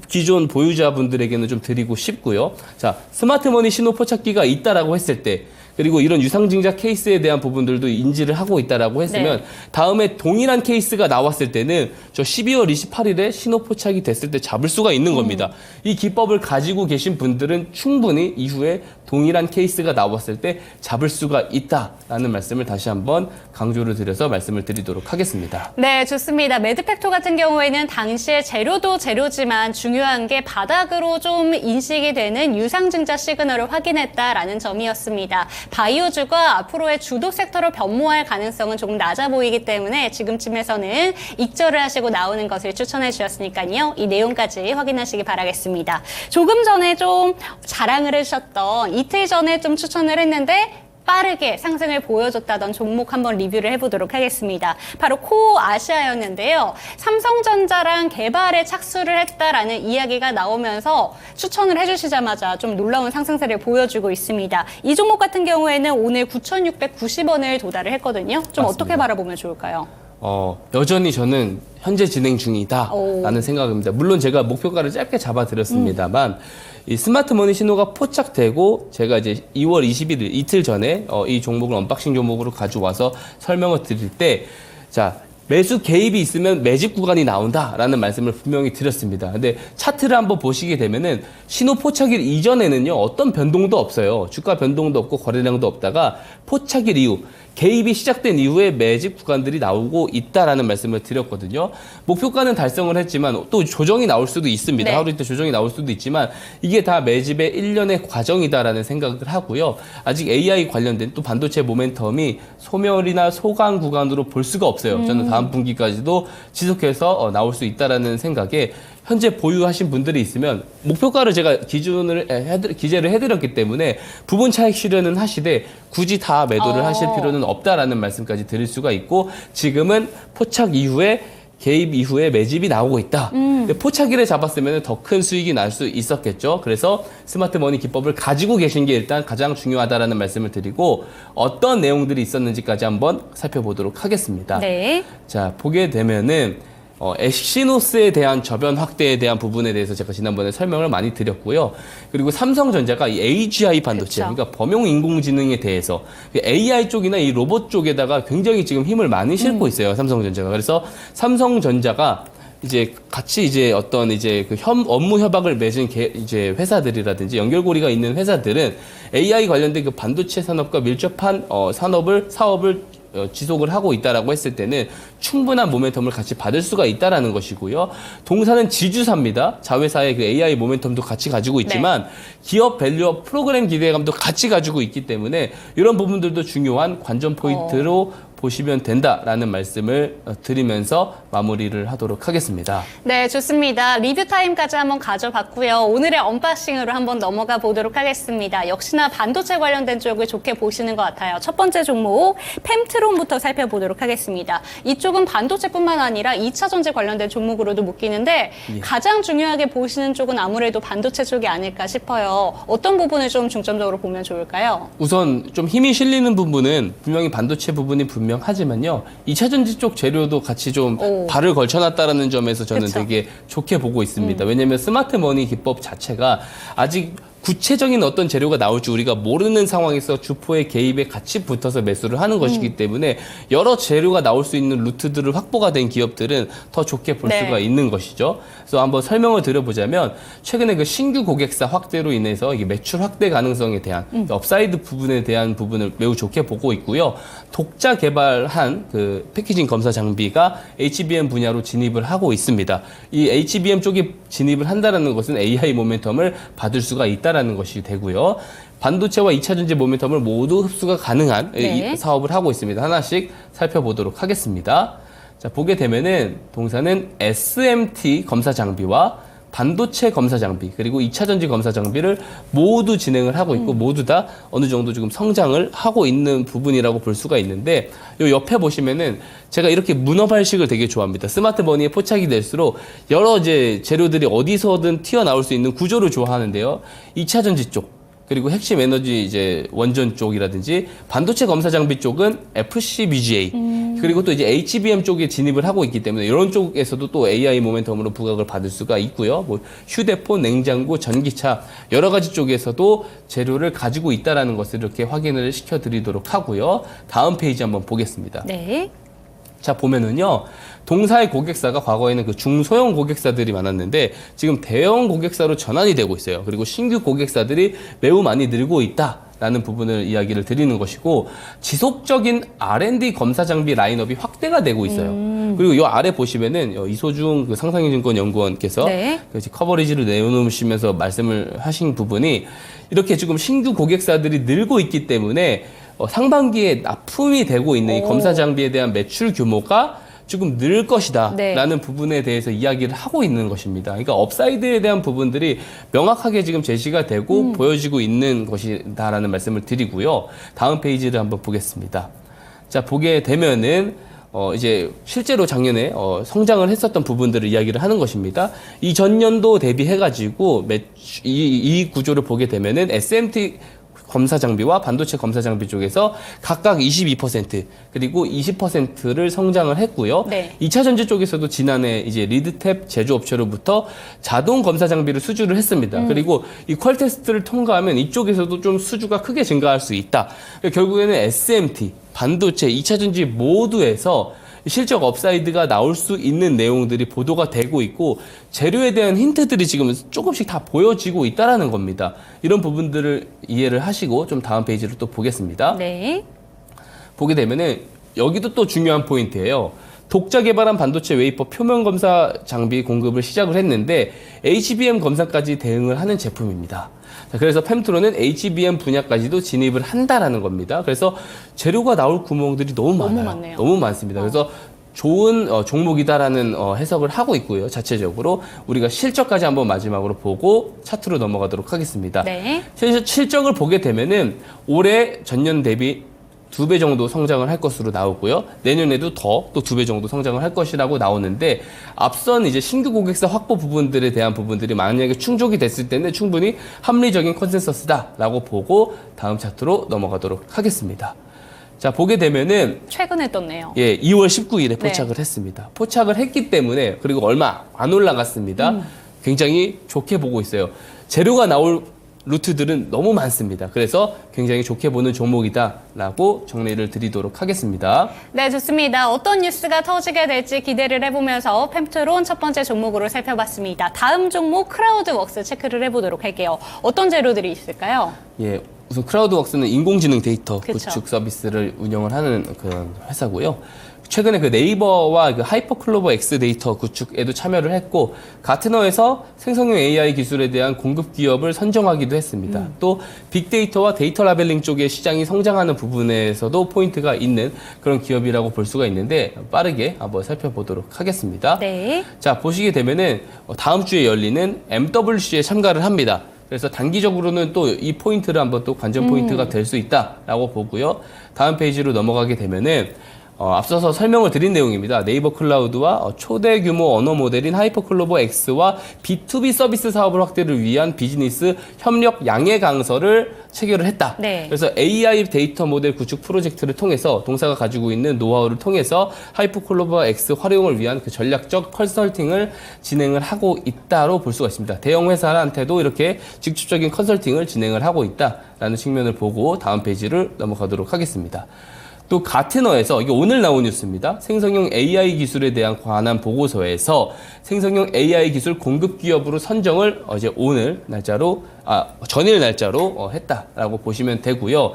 기존 보유자분들에게는 좀 드리고 싶고요. 자, 스마트머니 신호 포착기가 있다라고 했을 때 그리고 이런 유상증자 케이스에 대한 부분들도 인지를 하고 있다라고 했으면 네. 다음에 동일한 케이스가 나왔을 때는 저 12월 28일에 신호 포착이 됐을 때 잡을 수가 있는 겁니다. 이 기법을 가지고 계신 분들은 충분히 이후에 동일한 케이스가 나왔을 때 잡을 수가 있다라는 말씀을 다시 한번 강조를 드려서 말씀을 드리도록 하겠습니다. 네, 좋습니다. 매드팩토 같은 경우에는 당시에 재료도 재료지만 중요한 게 바닥으로 좀 인식이 되는 유상증자 시그널을 확인했다라는 점이었습니다. 바이오주가 앞으로의 주도 섹터로 변모할 가능성은 조금 낮아 보이기 때문에 지금쯤에서는 익절을 하시고 나오는 것을 추천해 주셨으니까요. 이 내용까지 확인하시기 바라겠습니다. 조금 전에 좀 자랑을 해주셨던 이틀 전에 좀 추천을 했는데 빠르게 상승을 보여줬다던 종목 한번 리뷰를 해보도록 하겠습니다. 바로 코아시아였는데요. 삼성전자랑 개발에 착수를 했다라는 이야기가 나오면서 추천을 해주시자마자 좀 놀라운 상승세를 보여주고 있습니다. 이 종목 같은 경우에는 오늘 9,690원을 도달을 했거든요. 좀 맞습니다. 어떻게 바라보면 좋을까요? 여전히 저는 현재 진행 중이다라는 생각입니다. 물론 제가 목표가를 짧게 잡아드렸습니다만 이 스마트머니 신호가 포착되고 제가 이제 2월 21일 이틀 전에 이 종목을 언박싱 종목으로 가져와서 설명을 드릴 때 자, 매수 개입이 있으면 매집 구간이 나온다라는 말씀을 분명히 드렸습니다. 근데 차트를 한번 보시게 되면은 신호 포착일 이전에는요, 어떤 변동도 없어요. 주가 변동도 없고 거래량도 없다가 포착일 이후, 개입이 시작된 이후에 매집 구간들이 나오고 있다라는 말씀을 드렸거든요. 목표가는 달성을 했지만 또 조정이 나올 수도 있습니다. 네. 하루 이틀 조정이 나올 수도 있지만 이게 다 매집의 일련의 과정이다라는 생각을 하고요. 아직 AI 관련된 또 반도체 모멘텀이 소멸이나 소강 구간으로 볼 수가 없어요. 저는 다음 분기까지도 지속해서 나올 수 있다라는 생각에 현재 보유하신 분들이 있으면 목표가를 제가 기재를 해드렸기 때문에 부분 차익 실현은 하시되 굳이 다 매도를 하실 필요는 없다라는 말씀까지 드릴 수가 있고 지금은 포착 이후에 개입 이후에 매집이 나오고 있다. 근데 포착일에 잡았으면 더 큰 수익이 날 수 있었겠죠. 그래서 스마트머니 기법을 가지고 계신 게 일단 가장 중요하다라는 말씀을 드리고 어떤 내용들이 있었는지까지 한번 살펴보도록 하겠습니다. 네. 자, 보게 되면은 엑시노스에 대한 저변 확대에 대한 부분에 대해서 제가 지난번에 설명을 많이 드렸고요. 그리고 삼성전자가 이 AGI 반도체, 그쵸. 그러니까 범용 인공지능에 대해서 AI 쪽이나 이 로봇 쪽에다가 굉장히 지금 힘을 많이 싣고 있어요. 삼성전자가. 그래서 삼성전자가 이제 같이 이제 어떤 이제 그 업무 협약을 맺은 이제 회사들이라든지 연결고리가 있는 회사들은 AI 관련된 그 반도체 산업과 밀접한 사업을 지속을 하고 있다라고 했을 때는 충분한 모멘텀을 같이 받을 수가 있다라는 것이고요. 동사는 지주사입니다. 자회사의 그 AI 모멘텀도 같이 가지고 있지만 기업 밸류업 프로그램 기대감도 같이 가지고 있기 때문에 이런 부분들도 중요한 관전 포인트로 보시면 된다라는 말씀을 드리면서 마무리를 하도록 하겠습니다. 네, 좋습니다. 리뷰 타임까지 한번 가져봤고요. 오늘의 언박싱으로 한번 넘어가 보도록 하겠습니다. 역시나 반도체 관련된 쪽을 좋게 보시는 것 같아요. 첫 번째 종목 펜트론부터 살펴보도록 하겠습니다. 이쪽은 반도체뿐만 아니라 2차 전지 관련된 종목으로도 묶이는데 가장 중요하게 보시는 쪽은 아무래도 반도체 쪽이 아닐까 싶어요. 어떤 부분을 좀 중점적으로 보면 좋을까요? 우선 좀 힘이 실리는 부분은 분명히 반도체 부분이 분명하지만요. 2차 전지 쪽 재료도 같이 좀 발을 걸쳐놨다라는 점에서 저는 그쵸. 되게 좋게 보고 있습니다. 왜냐하면 스마트머니 기법 자체가 아직 구체적인 어떤 재료가 나올지 우리가 모르는 상황에서 주포의 개입에 같이 붙어서 매수를 하는 것이기 때문에 여러 재료가 나올 수 있는 루트들을 확보가 된 기업들은 더 좋게 볼 네. 수가 있는 것이죠. 그래서 한번 설명을 드려보자면 최근에 그 신규 고객사 확대로 인해서 이게 매출 확대 가능성에 대한 업사이드 부분에 대한 부분을 매우 좋게 보고 있고요. 독자 개발한 그 패키징 검사 장비가 HBM 분야로 진입을 하고 있습니다. 이 HBM 쪽이 진입을 한다는 것은 AI 모멘텀을 받을 수가 있다라는 것이 되고요. 반도체와 2차 전지 모멘텀을 모두 흡수가 가능한 네. 이 사업을 하고 있습니다. 하나씩 살펴보도록 하겠습니다. 자, 보게 되면은 동사는 SMT 검사 장비와 반도체 검사 장비 그리고 2차 전지 검사 장비를 모두 진행을 하고 있고 모두 다 어느 정도 지금 성장을 하고 있는 부분이라고 볼 수가 있는데 요 옆에 보시면은 제가 이렇게 문어발식을 되게 좋아합니다. 스마트 머니에 포착이 될수록 여러 이제 재료들이 어디서든 튀어나올 수 있는 구조를 좋아하는데요. 2차 전지 쪽 그리고 핵심 에너지 이제 원전 쪽이라든지 반도체 검사 장비 쪽은 FCBGA 그리고 또 이제 HBM 쪽에 진입을 하고 있기 때문에 이런 쪽에서도 또 AI 모멘텀으로 부각을 받을 수가 있고요. 뭐 휴대폰, 냉장고, 전기차 여러 가지 쪽에서도 재료를 가지고 있다라는 것을 이렇게 확인을 시켜드리도록 하고요. 다음 페이지 한번 보겠습니다. 네. 자, 보면은요, 동사의 고객사가 과거에는 그 중소형 고객사들이 많았는데 지금 대형 고객사로 전환이 되고 있어요. 그리고 신규 고객사들이 매우 많이 늘고 있다라는 부분을 이야기를 드리는 것이고 지속적인 R&D 검사 장비 라인업이 확대가 되고 있어요. 그리고 이 아래 보시면은 이소중 그 상상증권 연구원께서 네. 커버리지를 내놓으시면서 말씀을 하신 부분이 이렇게 지금 신규 고객사들이 늘고 있기 때문에 상반기에 납품이 되고 있는 이 검사 장비에 대한 매출 규모가 조금 늘 것이다 네. 라는 부분에 대해서 이야기를 하고 있는 것입니다. 그러니까 업사이드에 대한 부분들이 명확하게 지금 제시가 되고 보여지고 있는 것이다라는 말씀을 드리고요. 다음 페이지를 한번 보겠습니다. 자, 보게 되면은 이제 실제로 작년에 성장을 했었던 부분들을 이야기를 하는 것입니다. 이 전년도 대비해가지고 이 구조를 보게 되면은 SMT 검사 장비와 반도체 검사 장비 쪽에서 각각 22% 그리고 20%를 성장을 했고요. 네. 2차 전지 쪽에서도 지난해 이제 리드탭 제조업체로부터 자동 검사 장비를 수주를 했습니다. 그리고 이 퀄 테스트를 통과하면 이쪽에서도 좀 수주가 크게 증가할 수 있다. 결국에는 SMT, 반도체, 2차 전지 모두에서 실적 업사이드가 나올 수 있는 내용들이 보도가 되고 있고 재료에 대한 힌트들이 지금 조금씩 다 보여지고 있다라는 겁니다. 이런 부분들을 이해를 하시고 좀 다음 페이지를 또 보겠습니다. 네. 보게 되면은 여기도 또 중요한 포인트예요. 독자 개발한 반도체 웨이퍼 표면 검사 장비 공급을 시작을 했는데 HBM 검사까지 대응을 하는 제품입니다. 자, 그래서 펨트론은 HBM 분야까지도 진입을 한다라는 겁니다. 그래서 재료가 나올 구멍들이 너무 많아요. 많네요. 너무 많습니다. 그래서 좋은 종목이다라는 해석을 하고 있고요. 자체적으로 우리가 실적까지 한번 마지막으로 보고 차트로 넘어가도록 하겠습니다. 네. 실적을 보게 되면은 올해 전년 대비 2배 정도 성장을 할 것으로 나오고요. 내년에도 또 2배 정도 성장을 할 것이라고 나오는데 앞선 이제 신규 고객사 확보 부분들에 대한 부분들이 만약에 충족이 됐을 때는 충분히 합리적인 컨센서스다라고 보고 다음 차트로 넘어가도록 하겠습니다. 자, 보게 되면은 최근에 떴네요. 예, 2월 19일에 포착을 했습니다. 포착을 했기 때문에 그리고 얼마 안 올라갔습니다. 굉장히 좋게 보고 있어요. 재료가 나올 루트들은 너무 많습니다. 그래서 굉장히 좋게 보는 종목이다라고 정리를 드리도록 하겠습니다. 네, 좋습니다. 어떤 뉴스가 터지게 될지 기대를 해보면서 펨트론 첫 번째 종목으로 살펴봤습니다. 다음 종목 크라우드웍스 체크를 해보도록 할게요. 어떤 재료들이 있을까요? 예, 우선 크라우드웍스는 인공지능 데이터 그쵸. 구축 서비스를 운영을 하는 그런 회사고요. 최근에 그 네이버와 그 하이퍼클로버 X 데이터 구축에도 참여를 했고 가트너에서 생성형 AI 기술에 대한 공급 기업을 선정하기도 했습니다. 또 빅데이터와 데이터 라벨링 쪽의 시장이 성장하는 부분에서도 포인트가 있는 그런 기업이라고 볼 수가 있는데 빠르게 한번 살펴보도록 하겠습니다. 네. 자, 보시게 되면은 다음 주에 열리는 MWC에 참가를 합니다. 그래서 단기적으로는 또 이 포인트를 한번 또 관전 포인트가 될 수 있다라고 보고요. 다음 페이지로 넘어가게 되면은 앞서서 설명을 드린 내용입니다. 네이버 클라우드와 초대 규모 언어 모델인 하이퍼클로버 X와 B2B 서비스 사업을 확대를 위한 비즈니스 협력 양해 강서를 체결을 했다. 네. 그래서 AI 데이터 모델 구축 프로젝트를 통해서 동사가 가지고 있는 노하우를 통해서 하이퍼클로버 X 활용을 위한 그 전략적 컨설팅을 진행을 하고 있다로 볼 수가 있습니다. 대형 회사한테도 이렇게 직접적인 컨설팅을 진행을 하고 있다라는 측면을 보고 다음 페이지를 넘어가도록 하겠습니다. 또 가트너에서 이게 오늘 나온 뉴스입니다. 생성형 AI 기술에 대한 관한 보고서에서 생성형 AI 기술 공급 기업으로 선정을 오늘 날짜로 전일 날짜로 했다라고 보시면 되고요.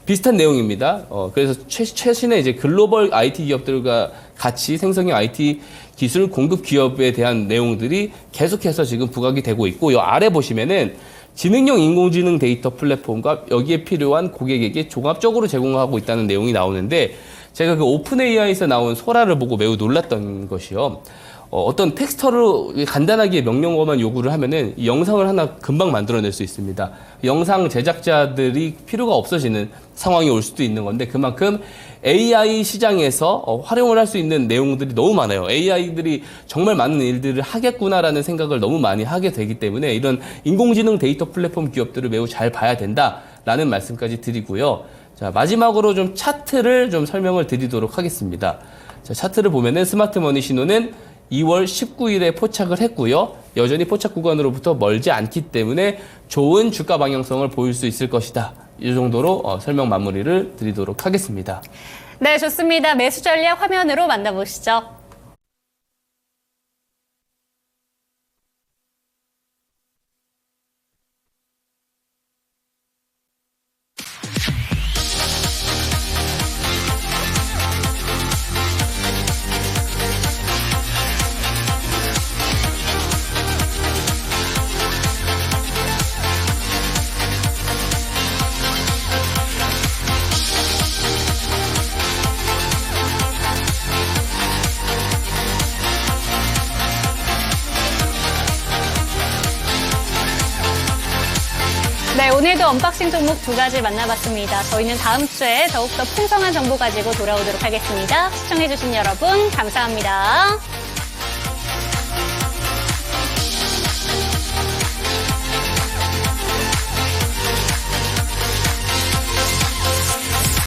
비슷한 내용입니다. 그래서 최신의 이제 글로벌 IT 기업들과 같이 생성형 IT 기술 공급 기업에 대한 내용들이 계속해서 지금 부각이 되고 있고 이 아래 보시면은 지능형 인공지능 데이터 플랫폼과 여기에 필요한 고객에게 종합적으로 제공하고 있다는 내용이 나오는데 제가 그 오픈 AI에서 나온 소라를 보고 매우 놀랐던 것이요. 어떤 텍스처를 간단하게 명령어만 요구를 하면은 이 영상을 하나 금방 만들어낼 수 있습니다. 영상 제작자들이 필요가 없어지는 상황이 올 수도 있는 건데 그만큼 AI 시장에서 활용을 할 수 있는 내용들이 너무 많아요. AI들이 정말 많은 일들을 하겠구나라는 생각을 너무 많이 하게 되기 때문에 이런 인공지능 데이터 플랫폼 기업들을 매우 잘 봐야 된다라는 말씀까지 드리고요. 자, 마지막으로 좀 차트를 좀 설명을 드리도록 하겠습니다. 자, 차트를 보면은 스마트머니 신호는 2월 19일에 포착을 했고요. 여전히 포착 구간으로부터 멀지 않기 때문에 좋은 주가 방향성을 보일 수 있을 것이다. 이 정도로 설명 마무리를 드리도록 하겠습니다. 네, 좋습니다. 매수 전략 화면으로 만나보시죠. 네, 오늘도 언박싱 종목 2가지 만나봤습니다. 저희는 다음 주에 더욱더 풍성한 정보 가지고 돌아오도록 하겠습니다. 시청해주신 여러분, 감사합니다.